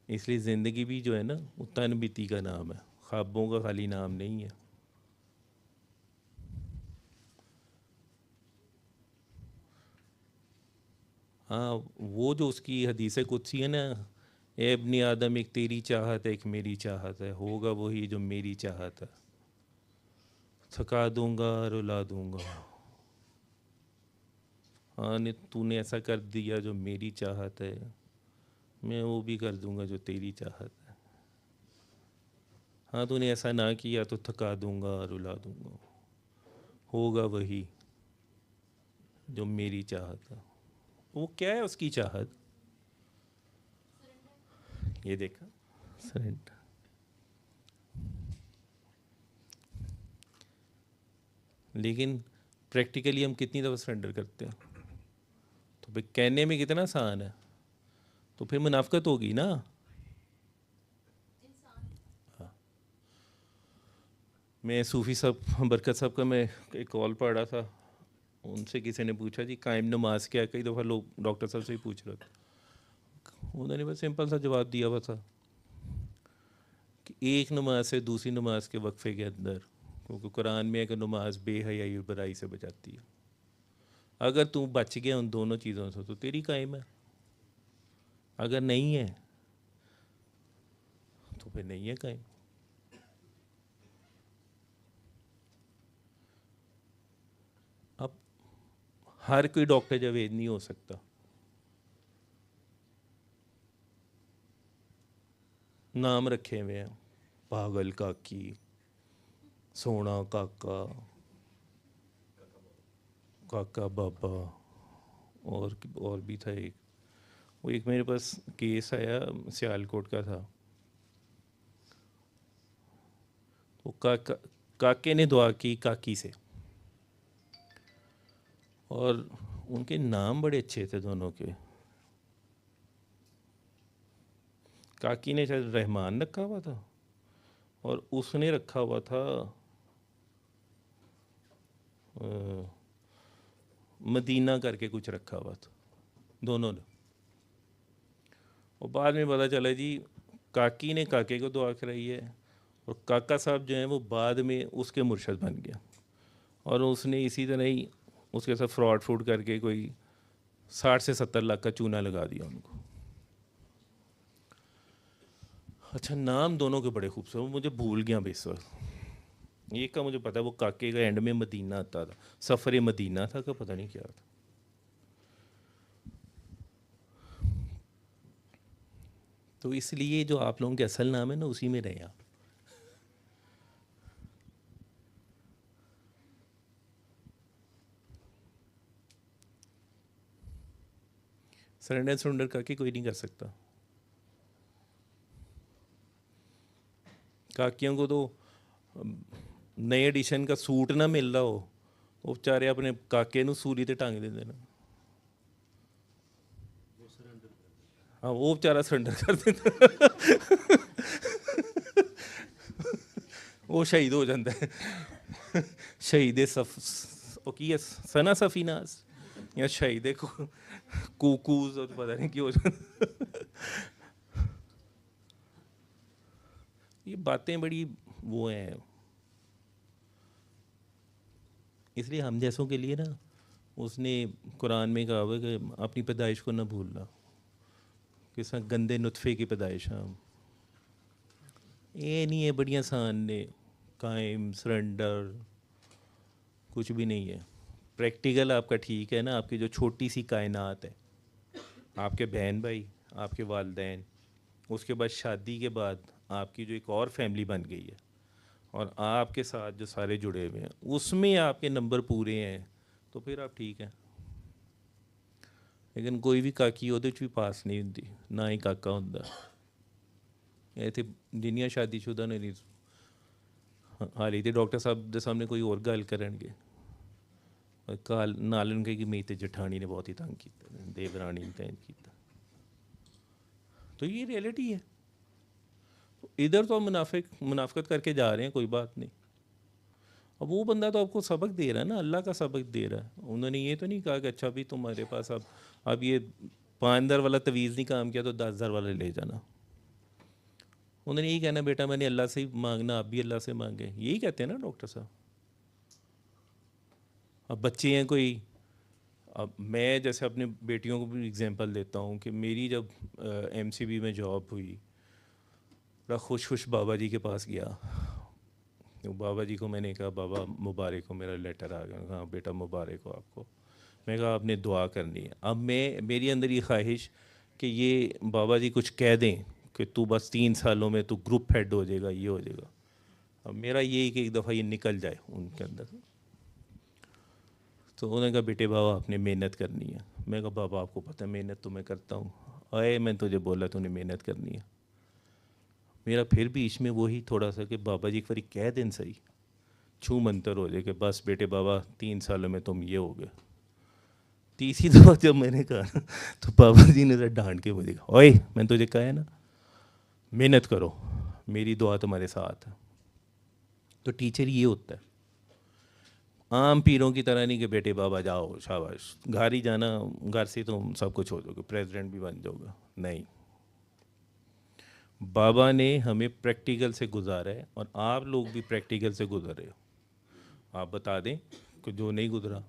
इसलिए ज़िंदगी भी जो है ना वो तनबीती का नाम है, ख्वाबों का खाली नाम नहीं है। हाँ, वो जो उसकी हदीस कुदसी है ना, ए इब्ने आदम एक तेरी चाहत है एक मेरी चाहत है, होगा वही जो मेरी चाहत है, थका दूंगा रुला दूंगा। हाँ ने तूने ऐसा कर दिया जो मेरी चाहत है, मैं वो भी कर दूंगा जो तेरी चाहत है। हाँ तूने ऐसा ना किया तो थका दूंगा रुला दूंगा, होगा वही जो मेरी चाहत है। वो क्या है उसकी चाहत? ये देखा, सरेंडर। लेकिन प्रैक्टिकली हम कितनी दफ़ा सरेंडर करते हैं? तो फिर कहने में कितना आसान है, तो फिर मुनाफिकत होगी ना। हाँ। मैं सूफ़ी साहब बरकत साहब का मैं एक कॉल पढ़ रहा था, उनसे किसी ने पूछा जी कायम नमाज क्या है, कई दफ़ा लोग डॉक्टर साहब से ही पूछ रहे थे। उन्होंने बस सिंपल सा जवाब दिया हुआ था कि एक नमाज से दूसरी नमाज के वक्फे के अंदर, क्योंकि कुरान में है कि नमाज बेहयाई और बुराई से बचाती है, अगर तू बच गया उन दोनों चीज़ों से तो तेरी कायम है, अगर नहीं है तो फिर नहीं है कायम। अब हर कोई डॉक्टर जावेद नहीं हो सकता। नाम रखे हुए हैं, पागल काकी, सोना काका, काका बाबा, और भी था एक। वो एक मेरे पास केस आया, सियालकोट का था। वो काके ने दुआ की काकी से, और उनके नाम बड़े अच्छे थे दोनों के। काकी ने शायद रहमान रखा हुआ था और उसने रखा हुआ था मदीना करके कुछ रखा हुआ था, दोनों ने। और बाद में पता चला जी काकी ने काके को दुआ कराई है, और काका साहब जो हैं वो बाद में उसके मुर्शद बन गया, और उसने इसी तरह ही उसके साथ फ्रॉड करके कोई 60 से 70 लाख का चूना लगा दिया उनको। अच्छा, नाम दोनों के बड़े खूबसूरत, मुझे भूल गया इस वक्त। एक का मुझे पता है, वो काके का एंड में मदीना आता था, सफ़र मदीना था का पता नहीं क्या था। तो इसलिए जो आप लोगों के असल नाम है ना, उसी में रहे आप। सरेंडर काके कोई नहीं कर सकता। काकियों को तो नए एडिशन का सूट ना मिल रहा हो, वो बेचारे अपने काके नू सूली ते टांग देंगे ना। हाँ वो बेचारा सरेंडर कर देता वो शहीद हो जाता है शहीद सना सफीनास या शहीद कूकूज, और पता नहीं क्यों हो जाता ये बातें बड़ी वो हैं। इसलिए हम जैसों के लिए ना उसने कुरान में कहा हुआ कि अपनी पैदाइश को ना भूलना, किस गंदे नुतफ़े की पैदाइश। हम ये नहीं है बड़ी आसान ने कायम सरेंडर, कुछ भी नहीं है। प्रैक्टिकल आपका ठीक है ना, आपकी जो छोटी सी कायनात है, आपके बहन भाई, आपके वालदैन, उसके बाद शादी के बाद आपकी जो एक और फैमिली बन गई है और आपके साथ जो सारे जुड़े हुए हैं उसमें आपके नंबर पूरे हैं तो फिर आप ठीक हैं। लेकिन कोई भी काकी ਉਹਦੇ 'ਚ ਵੀ ਪਾਸ ਨਹੀਂ ਹੁੰਦੀ, ਨਾ ਹੀ ਕਾਕਾ ਹੁੰਦਾ। ਇਹ ਤੇ ਜਿੰਨੀਆਂ ਸ਼ਾਦੀशुदा ਨੇ ਨਹੀਂ ਹਾਲੇ ਤੇ ਡਾਕਟਰ ਸਾਹਿਬ ਦੇ ਸਾਹਮਣੇ ਕੋਈ ਹੋਰ ਗੱਲ ਕਰਨਗੇ ਕਾਲ ਨਾਲ ਉਹਨਾਂ ਕਿ ਮੇਰੀ ਤੇ ਜਠਾਣੀ ਨੇ ਬਹੁਤ ਹੀ ਤੰਗ ਕੀਤਾ, ਦੇਵਰਾਣੀ ਨੇ ਤੰਗ ਕੀਤਾ। तो ये रियलिटी है। इधर तो हम मुनाफिकत करके जा रहे हैं, कोई बात नहीं। अब वो बंदा तो आपको सबक दे रहा है ना, अल्लाह का सबक दे रहा है। उन्होंने ये तो नहीं कहा कि अच्छा भी तुम्हारे पास अब ये 5,000 वाला तवीज़ नहीं काम किया तो 10,000 वाला ले जाना। उन्होंने यही कहना बेटा मैंने अल्लाह से ही मांगना, आप भी अल्लाह से मांगे, यही कहते हैं ना डॉक्टर साहब। अब बच्चे हैं कोई, अब मैं जैसे अपने बेटियों को भी एग्जांपल देता हूँ कि मेरी जब एमसीबी में जॉब हुई, बड़ा खुश बाबा जी के पास गया। तो बाबा जी को मैंने कहा बाबा मुबारक हो, मेरा लेटर आ गया। हाँ बेटा मुबारक हो आपको। मैं कहा आपने दुआ करनी है। अब मेरी अंदर ये ख्वाहिश कि ये बाबा जी कुछ कह दें कि तू बस 3 सालों में तू ग्रुप हेड हो जाएगा, ये हो जाएगा। अब मेरा यही कि एक दफ़ा ये निकल जाए उनके अंदर। तो उन्होंने कहा बेटे बाबा आपने मेहनत करनी है। मैं कहा बाबा आपको पता है मेहनत तो मैं करता हूँ। अरे मैं तुझे बोला तूने मेहनत करनी है। मेरा फिर भी इसमें वही थोड़ा सा कि बाबा जी एक बारी कह दें सही, छू मंतर हो जाए कि बस बेटे बाबा 3 सालों में तुम ये हो गए। तीसरी दफ़ा जब मैंने कहा तो बाबा जी ने डांट के मुझे कहा ओए मैंने तुझे कहा है ना मेहनत करो, मेरी दुआ तुम्हारे साथ है। तो टीचर ये होता है, आम पीरों की तरह नहीं कि बेटे बाबा जाओ शाबाश, घर ही जाना, घर से तुम सब कुछ हो जाओगे, प्रेसिडेंट भी बन जाओगे। नहीं, बाबा ने हमें प्रैक्टिकल से गुजारा है और आप लोग भी प्रैक्टिकल से गुजर रहे हो। आप बता दें कि जो नहीं गुजरा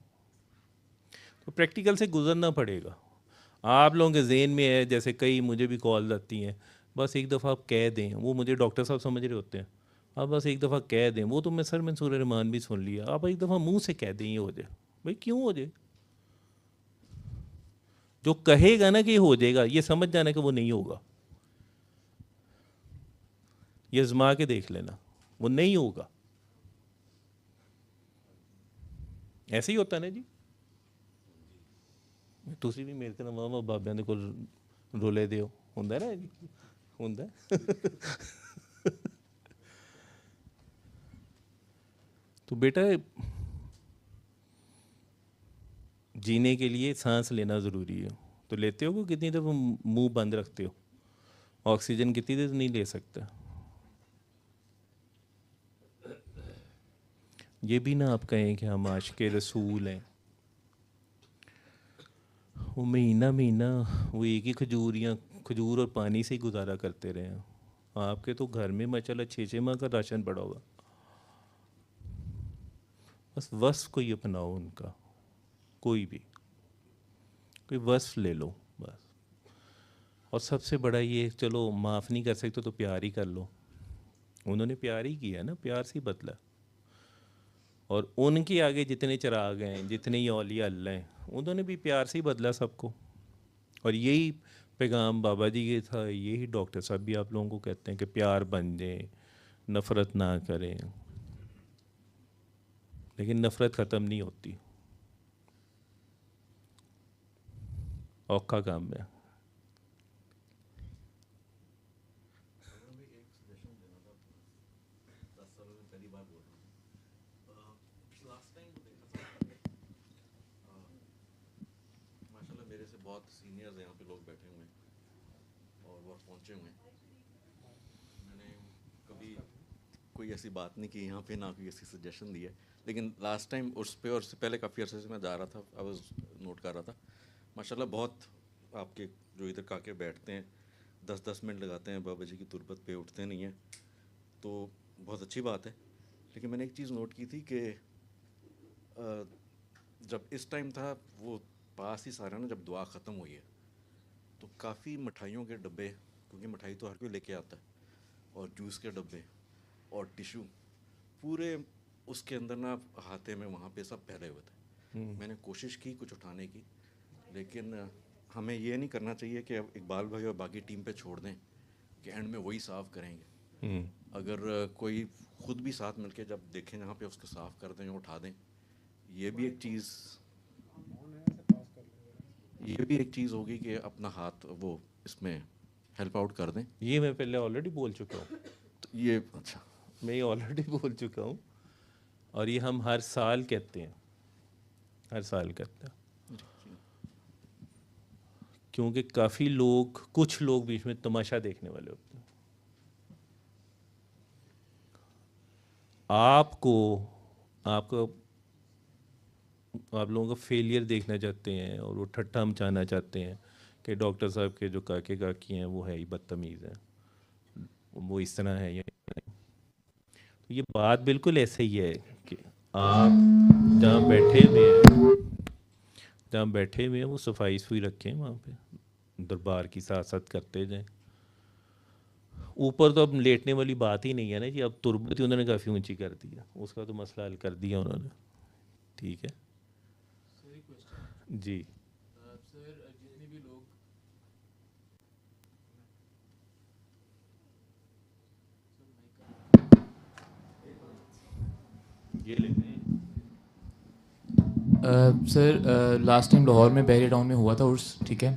तो प्रैक्टिकल से गुजरना पड़ेगा। आप लोगों के जहन में है, जैसे कई मुझे भी कॉल आती हैं, बस एक दफ़ा आप कह दें, वो मुझे डॉक्टर साहब समझ रहे होते हैं, आप बस एक दफ़ा कह दें, वो तो मैं सर मंसूर रहमान भी सुन लिया, आप एक दफ़ा मुंह से कह दें ये हो जाए। भाई क्यों हो जाए? जो कहेगा ना कि हो जाएगा, ये समझ जाना कि वो नहीं होगा। ये आजमा के देख लेना, वो नहीं होगा। ऐसे ही होता है ना जी। ਤੁਸੀਂ ਵੀ ਮੇਰੇ ਤਰ੍ਹਾਂ ਮਾਂ ਬਾਬਿਆਂ ਦੇ ਕੋਲ ਰੋਲੇ ਦਿਓ, ਹੁੰਦਾ ਨਾ ਜੀ, ਹੁੰਦਾ। तो बेटा जीने के लिए सांस लेना ज़रूरी है। तो लेते हो कितनी देर मुंह बंद रखते हो? ऑक्सीजन कितनी देर नहीं ले सकता। ये भी ना आप कहें कि हम आशिक़े रसूल हैं। वो महीना वो एक ही खजूर और पानी से ही गुजारा करते रहे हैं। आपके तो घर में माशाल्लाह 6-6 माह का राशन पड़ा होगा। बस वस्फ़ कोई अपनाओ उनका, कोई वस्फ़ ले लो बस। और सबसे बड़ा ये, चलो माफ़ नहीं कर सकते तो प्यार ही कर लो। उन्होंने प्यार ही किया ना, प्यार से ही बदला। और उनके आगे जितने चिराग हैं, जितने ही औलिया अल्लाह हैं, उन्होंने भी प्यार से ही बदला सबको। और यही पैगाम बाबा जी के था, यही डॉक्टर साहब भी आप लोगों को कहते हैं कि प्यार बन जाए, नफ़रत ना करें। लेकिन नफ़रत ख़त्म नहीं होती, औखा काम है। मेरे से बहुत सीनियर्स यहाँ पे लोग बैठे हुए हैं और बहुत पहुँचे हुए हैं। मैंने कभी कोई ऐसी बात नहीं की यहाँ पे, ना कोई ऐसी सजेशन दी है। लेकिन लास्ट टाइम उस पे और उससे पहले काफ़ी अर्से से मैं जा रहा था, आई वाज नोट कर रहा था माशाल्लाह बहुत आपके जो इधर काके बैठते हैं 10-10 मिनट लगाते हैं, बाबा जी की तुरबत पे उठते नहीं हैं, तो बहुत अच्छी बात है। लेकिन मैंने एक चीज़ नोट की थी कि जब इस टाइम था वो पास ही सारा ना, जब दुआ ख़त्म हुई है तो काफ़ी मिठाइयों के डब्बे, क्योंकि मिठाई तो हर कोई लेके आता है, और जूस के डब्बे और टिशू पूरे उसके अंदर ना हाथे में वहाँ पे सब फैले हुए थे। मैंने कोशिश की कुछ उठाने की, लेकिन हमें ये नहीं करना चाहिए कि अब इकबाल भाई और बाकी टीम पे छोड़ दें कि एंड में वही साफ़ करेंगे। अगर कोई खुद भी साथ मिलके जब देखें जहाँ पे उसको साफ़ कर दें, उठा दें, ये भी एक चीज़ होगी कि अपना हाथ वो इसमें हेल्प आउट कर दें। ये मैं पहले ऑलरेडी बोल चुका हूँ, तो ये अच्छा, मैं ये ऑलरेडी बोल चुका हूँ, और ये हम हर साल कहते हैं, हर साल कहते हैं, क्योंकि काफ़ी लोग, कुछ लोग बीच में तमाशा देखने वाले होते हैं। आप लोगों का फेलियर देखना चाहते हैं और वो ठट्ठा मचाना चाहते हैं कि डॉक्टर साहब के जो काके काकी हैं वो है ही बदतमीज़ हैं, वो इस तरह है या नहीं। तो ये बात बिल्कुल ऐसे ही है कि आप जहाँ बैठे हुए हैं वो सफाई सुई रखें, वहाँ पे दरबार की साथ करते जाएं। ऊपर तो अब लेटने वाली बात ही नहीं है ना जी, अब तुरबत ही उन्होंने काफ़ी ऊंची कर दिया, उसका तो मसला हल कर दिया उन्होंने। ठीक है जी। सर जितने भी लोग ये लेते हैं सर लास्ट टाइम लाहौर में बहरे टाउन में हुआ था उर्स, ठीक है।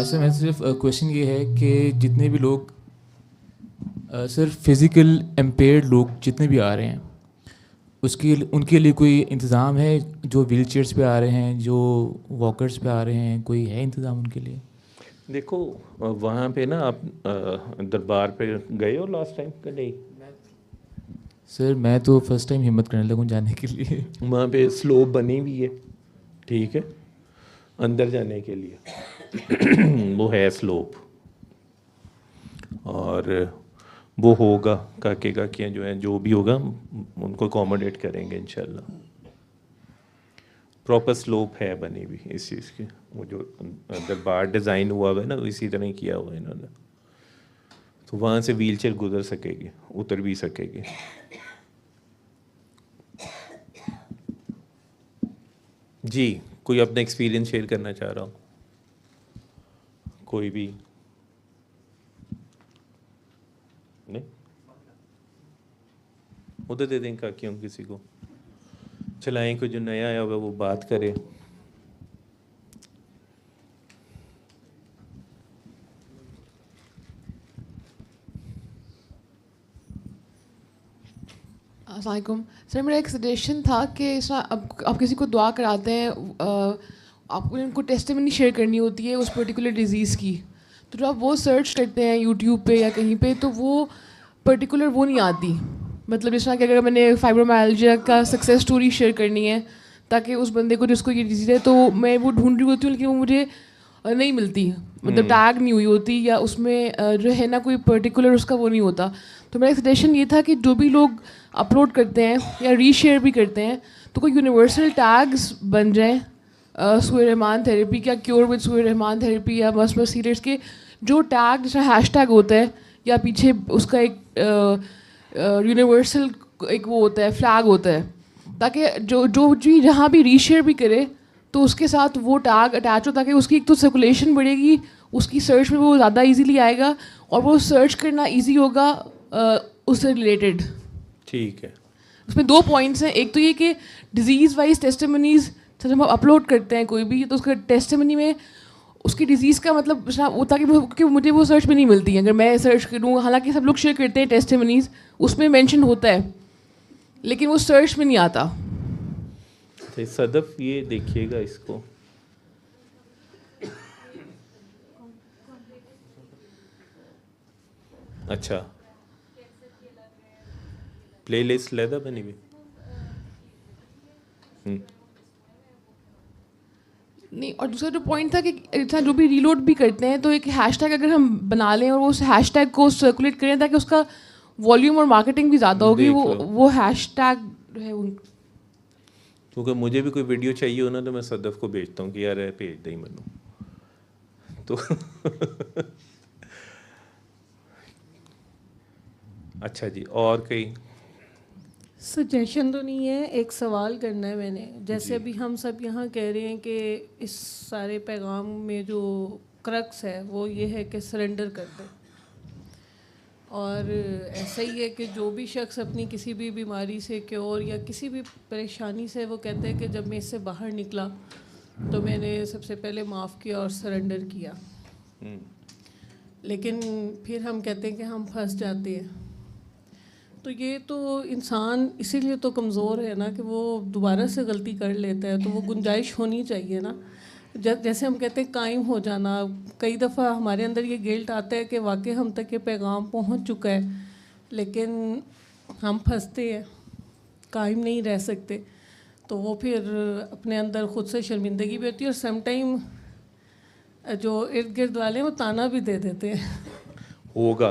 सर मैं सिर्फ क्वेश्चन ये है कि जितने भी लोग सर फिज़िकल एम्पेयर्ड लोग जितने भी आ रहे हैं उनके लिए कोई इंतज़ाम है? जो व्हील चेयर्स पे आ रहे हैं, जो वॉकर्स पे आ रहे हैं, कोई है इंतज़ाम उनके लिए? देखो वहाँ पे ना आप दरबार पे गए हो लास्ट टाइम का? नहीं सर मैं तो फर्स्ट टाइम हिम्मत करने लगूँ जाने के लिए। वहाँ पे स्लोप बनी हुई है, ठीक है, अंदर जाने के लिए वो है स्लोप, और वो होगा, काके काकियाँ जो हैं, जो भी होगा उनको अकोमोडेट करेंगे इंशाल्लाह। प्रॉपर स्लोप है बनी हुई इस चीज़ की, वो जो दरबार डिज़ाइन हुआ हुआ है ना इसी तरह किया हुआ है इन्होंने, तो वहाँ से व्हील चेयर गुजर सकेगी, उतर भी सकेगी। जी, कोई अपना एक्सपीरियंस शेयर करना चाह रहा हो? कोई भी नहीं? उधर दे दें काकियों किसी को, चलाएं, कोई जो नया आया होगा वो बात करे। अस्सलामुअलैकुम सर, मेरा एक सजेशन था कि अब आप किसी को दुआ कराते हैं, आपको उनको टेस्टिमनी शेयर करनी होती है उस पर्टिकुलर डिज़ीज़ की, तो जब आप वो सर्च करते हैं यूट्यूब पे या कहीं पे, तो वो पर्टिकुलर वो नहीं आती। मतलब जिस तरह कि अगर मैंने फाइब्रोमाइल्जिया का सक्सेस स्टोरी शेयर करनी है ताकि उस बंदे को जिसको ये डिजीज़ है, तो मैं वो ढूंढ रही होती हूँ लेकिन वो मुझे नहीं मिलती, मतलब टैग नहीं हुई होती, या उसमें जो है ना कोई पर्टिकुलर उसका वो नहीं होता। तो मेरा सजेशन ये था कि जो भी लोग अपलोड करते हैं या रीशेयर भी करते हैं तो कोई यूनिवर्सल टैग्स बन जाएँ, सूर्य रहमान थेरेपी या cure with Surya Rahman therapy या मस सीरियस के जो टैग जैसा हैशटैग होता है या पीछे उसका एक यूनिवर्सल एक वो होता है, फ्लैग होता है, ताकि जो जी जहाँ भी रीशेयर भी करे तो उसके साथ वो टैग अटैच हो, ताकि उसकी एक तो सर्कुलेशन बढ़ेगी, उसकी सर्च में वो ज़्यादा इजीली आएगा और वो सर्च करना इजी होगा उससे रिलेटेड। ठीक है, उसमें 2 पॉइंट्स हैं। एक तो ये कि डिजीज़ वाइज टेस्टिमनीज जब हम अपलोड करते हैं कोई भी, तो उसका टेस्टिमनी में उसकी डिजीज़ का मतलब वो, ताकि क्योंकि मुझे वो सर्च में नहीं मिलती है, अगर मैं सर्च करूँ, हालांकि सब लोग शेयर करते हैं टेस्टिमनीज, उसमें मेंशन होता है लेकिन वो सर्च में नहीं आता। तो सदफ ये देखिएगा इसको, अच्छा प्लेलिस्ट लेदा बनी हुई। नहीं, और दूसरा जो पॉइंट था कि अच्छा जो भी रीलोड भी करते हैं तो एक हैशटैग अगर हम बना लें और वो उस हैशटैग को सर्कुलेट करें ताकि उसका वॉल्यूम और मार्केटिंग भी ज़्यादा होगी, वो हैशटैग है उन। क्योंकि मुझे भी कोई वीडियो चाहिए हो ना तो मैं सदफ को भेजता हूँ कि यार भेज दे मनु, तो अच्छा जी, और कहीं सजेशन तो नहीं है, एक सवाल करना है मैंने। जैसे अभी हम सब यहाँ कह रहे हैं कि इस सारे पैगाम में जो क्रक्स है वो ये है कि सरेंडर कर दे, और ऐसा ही है कि जो भी शख्स अपनी किसी भी बीमारी से क्योर या किसी भी परेशानी से, वो कहते हैं कि जब मैं इससे बाहर निकला तो मैंने सबसे पहले माफ़ किया और सरेंडर किया। लेकिन फिर हम कहते हैं कि हम फंस जाते हैं। तो ये तो इंसान इसीलिए तो कमज़ोर है ना कि वो दोबारा से गलती कर लेता है, तो वो गुंजाइश होनी चाहिए ना। जैसे हम कहते हैं कायम हो जाना, कई दफ़ा हमारे अंदर ये गिल्ट आता है कि वाकई हम तक ये पैगाम पहुंच चुका है, लेकिन हम फंसते हैं, कायम नहीं रह सकते। तो वो फिर अपने अंदर ख़ुद से शर्मिंदगी भी होती है, और सम टाइम जो इर्द गिर्द वाले हैं वो ताना भी दे देते हैं होगा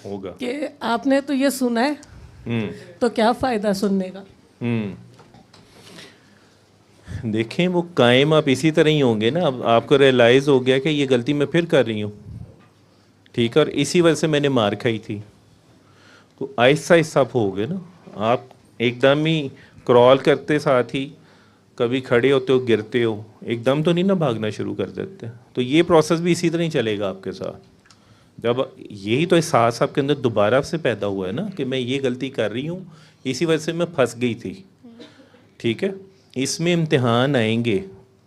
कि आपने तो ये सुना है तो क्या फ़ायदा सुनने का। देखें वो कायम आप इसी तरह ही होंगे ना। अब आपको रियलाइज़ हो गया कि ये गलती मैं फिर कर रही हूँ, ठीक है, और इसी वजह से मैंने मार खाई थी। तो आहिस्ता आहिस्ता आप होगे ना। आप एकदम ही क्रॉल करते साथ ही कभी खड़े होते हो, गिरते हो, एकदम तो नहीं ना भागना शुरू कर देते। तो ये प्रोसेस भी इसी तरह ही चलेगा आपके साथ। जब यही तो एहसास आपके अंदर दोबारा से पैदा हुआ है ना कि मैं ये गलती कर रही हूँ, इसी वजह से मैं फंस गई थी, ठीक है। इसमें इम्तिहान आएंगे,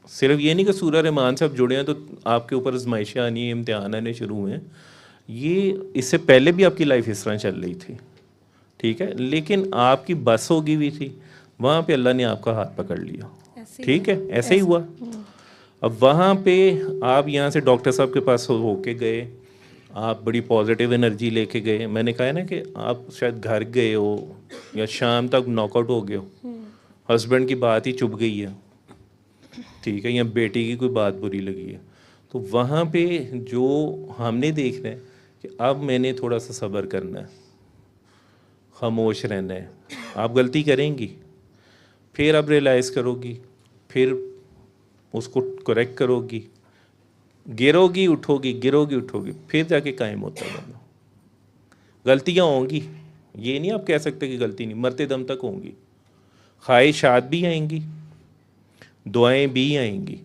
सिर्फ ये नहीं कि सूरह रहमान से आप जुड़े हैं तो आपके ऊपर आजमाइशें आनी है, इम्तिहान आने शुरू हुए हैं। ये इससे पहले भी आपकी लाइफ इस तरह चल रही थी, ठीक है, लेकिन आपकी बस होगी हुई थी, वहाँ पे अल्लाह ने आपका हाथ पकड़ लिया, ठीक है, ऐसे ही हुआ। अब वहाँ पे आप यहाँ से डॉक्टर साहब के पास होके गए, आप बड़ी पॉजिटिव एनर्जी लेके गए। मैंने कहा है ना कि आप शायद घर गए हो या शाम तक नॉकआउट हो गए हो, हस्बैंड की बात ही चुभ गई है, ठीक है, या बेटी की कोई बात बुरी लगी है। तो वहाँ पे जो हमने देखना है कि अब मैंने थोड़ा सा सब्र करना है, खामोश रहना है। आप गलती करेंगी, फिर आप रियलाइज़ करोगी, फिर उसको करेक्ट करोगी, गिरोगी उठोगी, गिरोगी उठोगी, फिर जाके कायम होता है बंदा। गलतियाँ होंगी, ये नहीं आप कह सकते कि गलती नहीं, मरते दम तक होंगी। ख्वाहिशात भी आएंगी, दुआएं भी आएंगी।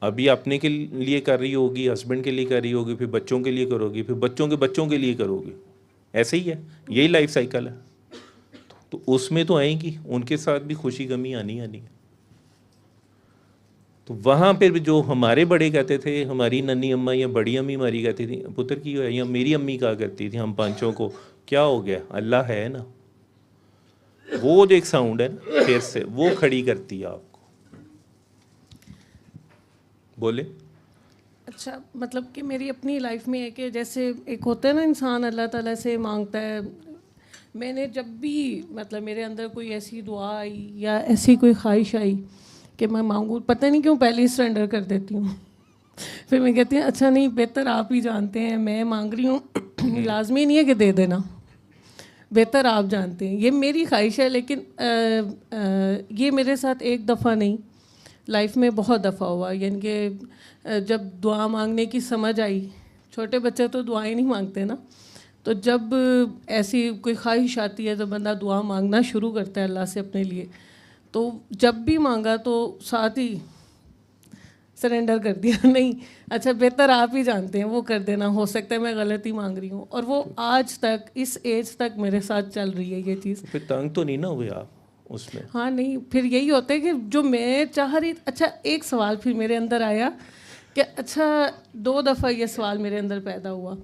अभी अपने के लिए कर रही होगी, हस्बैंड के लिए कर रही होगी, फिर बच्चों के लिए करोगी, फिर बच्चों के लिए करोगी। ऐसे ही है, यही लाइफ साइकिल है। तो उसमें तो आएंगी, उनके साथ भी खुशी गमी आनी है। तो वहाँ पर भी जो हमारे बड़े कहते थे, हमारी नन्ही अम्मा या बड़ी अम्मी हमारी कहती थी पुत्र की, या मेरी अम्मी कहा करती थी हम पांचों को, क्या हो गया, अल्लाह है ना। वो जो एक साउंड है ना, फिर से वो खड़ी करती है आपको। बोले। अच्छा, मतलब कि मेरी अपनी लाइफ में है कि जैसे एक होता है ना, इंसान अल्लाह ताला से मांगता है। मैंने जब भी मतलब मेरे अंदर कोई ऐसी दुआ आई या ऐसी कोई ख्वाहिश आई कि मैं मांगूँ, पता नहीं क्यों पहले ही सरेंडर कर देती हूँ। फिर मैं कहती हूँ अच्छा नहीं, बेहतर आप ही जानते हैं, मैं मांग रही हूँ, लाजमी नहीं है कि दे देना, बेहतर आप जानते हैं। ये मेरी ख्वाहिश है, लेकिन ये मेरे साथ एक दफ़ा नहीं, लाइफ में बहुत दफ़ा हुआ। यानी कि जब दुआ मांगने की समझ आई, छोटे बच्चे तो दुआएं नहीं मांगते ना, तो जब ऐसी कोई ख्वाहिश आती है तो बंदा दुआ मांगना शुरू करता है अल्लाह से अपने लिए। तो जब भी मांगा तो साथ ही सरेंडर कर दिया, नहीं अच्छा बेहतर आप ही जानते हैं, वो कर देना, हो सकता है मैं गलती मांग रही हूँ। और वो आज तक, इस एज तक मेरे साथ चल रही है ये चीज़। फिर तंग तो नहीं ना हुए आप उसमें? हाँ नहीं, फिर यही होता है कि जो मैं चाह रही। अच्छा, एक सवाल फिर मेरे अंदर आया कि अच्छा, 2 दफ़ा ये सवाल मेरे अंदर पैदा हुआ।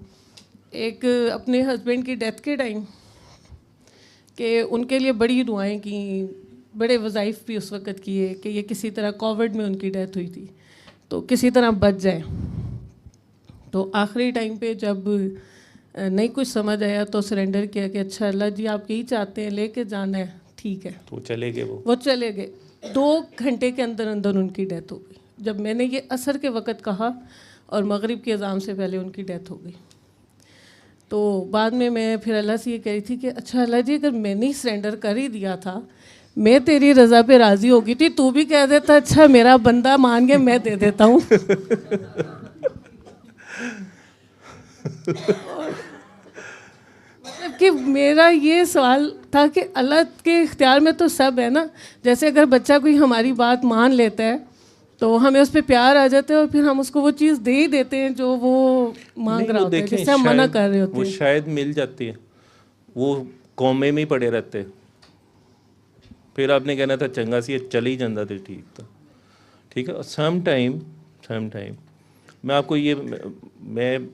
एक अपने हस्बैंड की डेथ के टाइम कि उनके लिए बड़ी दुआएं की, बड़े वज़ाइफ भी उस वक़्त किए कि ये किसी तरह कोविड में उनकी डेथ हुई थी तो किसी तरह बच जाए। तो आखिरी टाइम पे जब नहीं कुछ समझ आया तो सरेंडर किया कि अच्छा अल्लाह जी आप यही चाहते हैं, लेके जाना है, ठीक है। तो चले गए वो चले गए। 2 घंटे के अंदर अंदर उनकी डेथ हो गई। जब मैंने ये असर के वक़्त कहा और मगरिब की अज़ान से पहले उनकी डेथ हो गई। तो बाद में मैं फिर अल्लाह से ये कह रही थी कि अच्छा अल्लाह जी, अगर मैंने ही सरेंडर कर ही दिया था, मैं तेरी रज़ा पे राज़ी हो गई थी, तू भी कह देता अच्छा मेरा बंदा मान गया, मैं दे देता हूँ। मतलब कि मेरा ये सवाल था कि अल्लाह के इख्तियार में तो सब है ना। जैसे अगर बच्चा कोई हमारी बात मान लेता है तो हमें उस पर प्यार आ जाता है और फिर हम उसको वो चीज़ दे ही देते हैं जो वो मांग नहीं, रहा वो होता है, देखें, जिससे हम मना शायद कर रहे होते वो हैं। शायद मिल जाती है, वो कौमे में ही पड़े रहते, फिर आपने कहना था चंगा सी चली जाता तो ठीक था। ठीक है, सम टाइम मैं आपको ये, मैं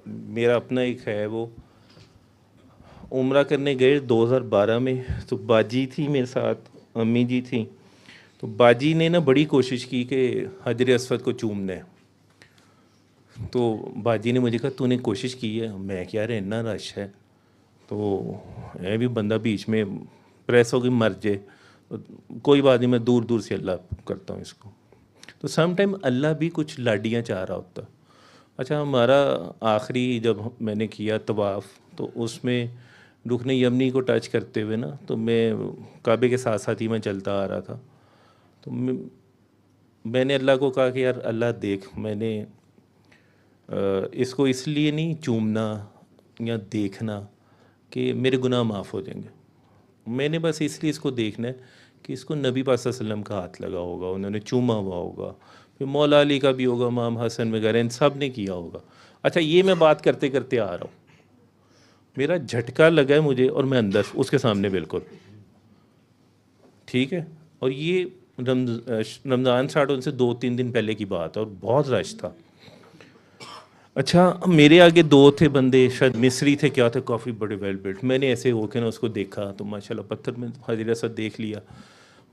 मेरा अपना एक है, वो उम्रा करने गए 2012 में, तो बाजी थी मेरे साथ, अम्मी जी थी, तो बाजी ने ना बड़ी कोशिश की कि हजर असवद को चूमना है। तो बाजी ने मुझे कहा तूने कोशिश की है? मैं क्या रे इतना रश है, तो है भी बंदा बीच में प्रेस होगी मर जाए, तो कोई बात नहीं, मैं दूर दूर से अल्लाह करता हूँ इसको। तो सम टाइम अल्लाह भी कुछ लाडियाँ चाह रहा होता। अच्छा, हमारा आखिरी जब मैंने किया तवाफ़, तो उसमें रुकन यमनी को टच करते हुए ना, तो मैं काबे के साथ साथ ही मैं चलता आ रहा था, तो मैंने अल्लाह को कहा कि यार अल्लाह देख, मैंने इसको इसलिए नहीं चूमना या देखना कि मेरे गुनाह माफ़ हो जाएंगे, मैंने बस इसलिए इसको देखना है कि इसको नबी पाक सल्लल्लाहु अलैहि वसल्लम का हाथ लगा होगा, उन्होंने चूमा हुआ होगा, फिर मौला अली का भी होगा, इमाम हसन वगैरह, इन सब ने किया होगा। अच्छा, ये मैं बात करते करते आ रहा हूँ, मेरा झटका लगा है मुझे, और मैं अंदर उसके सामने बिल्कुल ठीक है। और ये रमज़ान स्टार्ट होने से 2-3 दिन पहले की बात है, और बहुत रश था। अच्छा, मेरे आगे 2 थे बंदे, शायद मिस्री थे, क्या थे, काफ़ी बड़े वेल बिल्ट। मैंने ऐसे होके ना उसको देखा, तो माशाल्लाह पत्थर में हजर असवद देख लिया,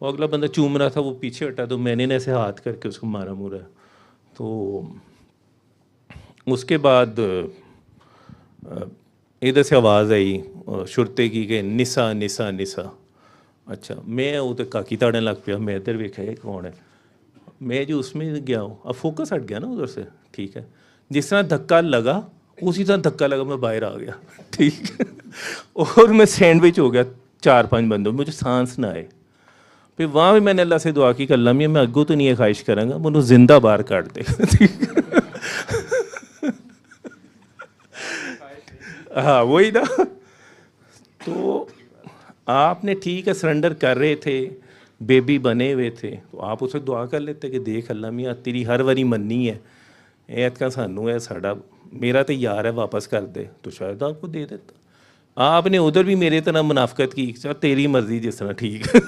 वो अगला बंदा चूम रहा था, वो पीछे हटा, तो मैंने ना ऐसे हाथ करके उसको मारा मुरा। तो उसके बाद इधर से आवाज़ आई शुरते की कि निसा निसा निसा। अच्छा, मैं वो तो काकी ताड़न लग पिया, मैं इधर वेखा ये कौन है, मैं जो उसमें गया हूँ, अब फोकस हट गया ना उधर से। ठीक है, जिस तरह धक्का लगा उसी तरह धक्का लगा, मैं बाहर आ गया। ठीक है, और मैं सैंडविच हो गया 4-5 बंदों, मुझे सांस ना आए। फिर वहाँ भी मैंने अल्लाह से दुआ की कि अल्लाह मियां मैं अग्गों तो नहीं ये ख्वाहिश करूँगा, मुझे जिंदा बाहर काट दे। हाँ वही ना। तो आपने ठीक है सरेंडर कर रहे थे, बेबी बने हुए थे, तो आप उसे दुआ कर लेते कि देख अल्लाह मियां तेरी हर वारी मन्नी है, ऐतका सानू है, साड़ा मेरा तो यार है, वापस कर दे, तो शायद आपको दे देता। आपने उधर भी मेरे तरह मुनाफकत की, चल तेरी मर्जी जिस तरह ठीक है।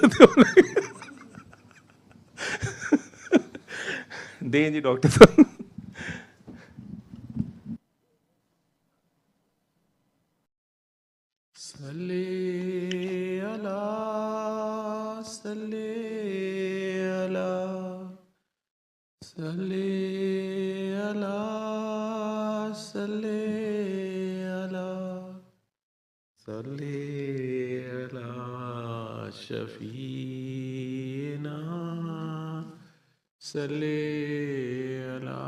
दें जी डॉक्टर साहब। सल्ले अला सल्ले अला सल्ले अला सल्ले अला सल्ले अला शफीना सल्ले अला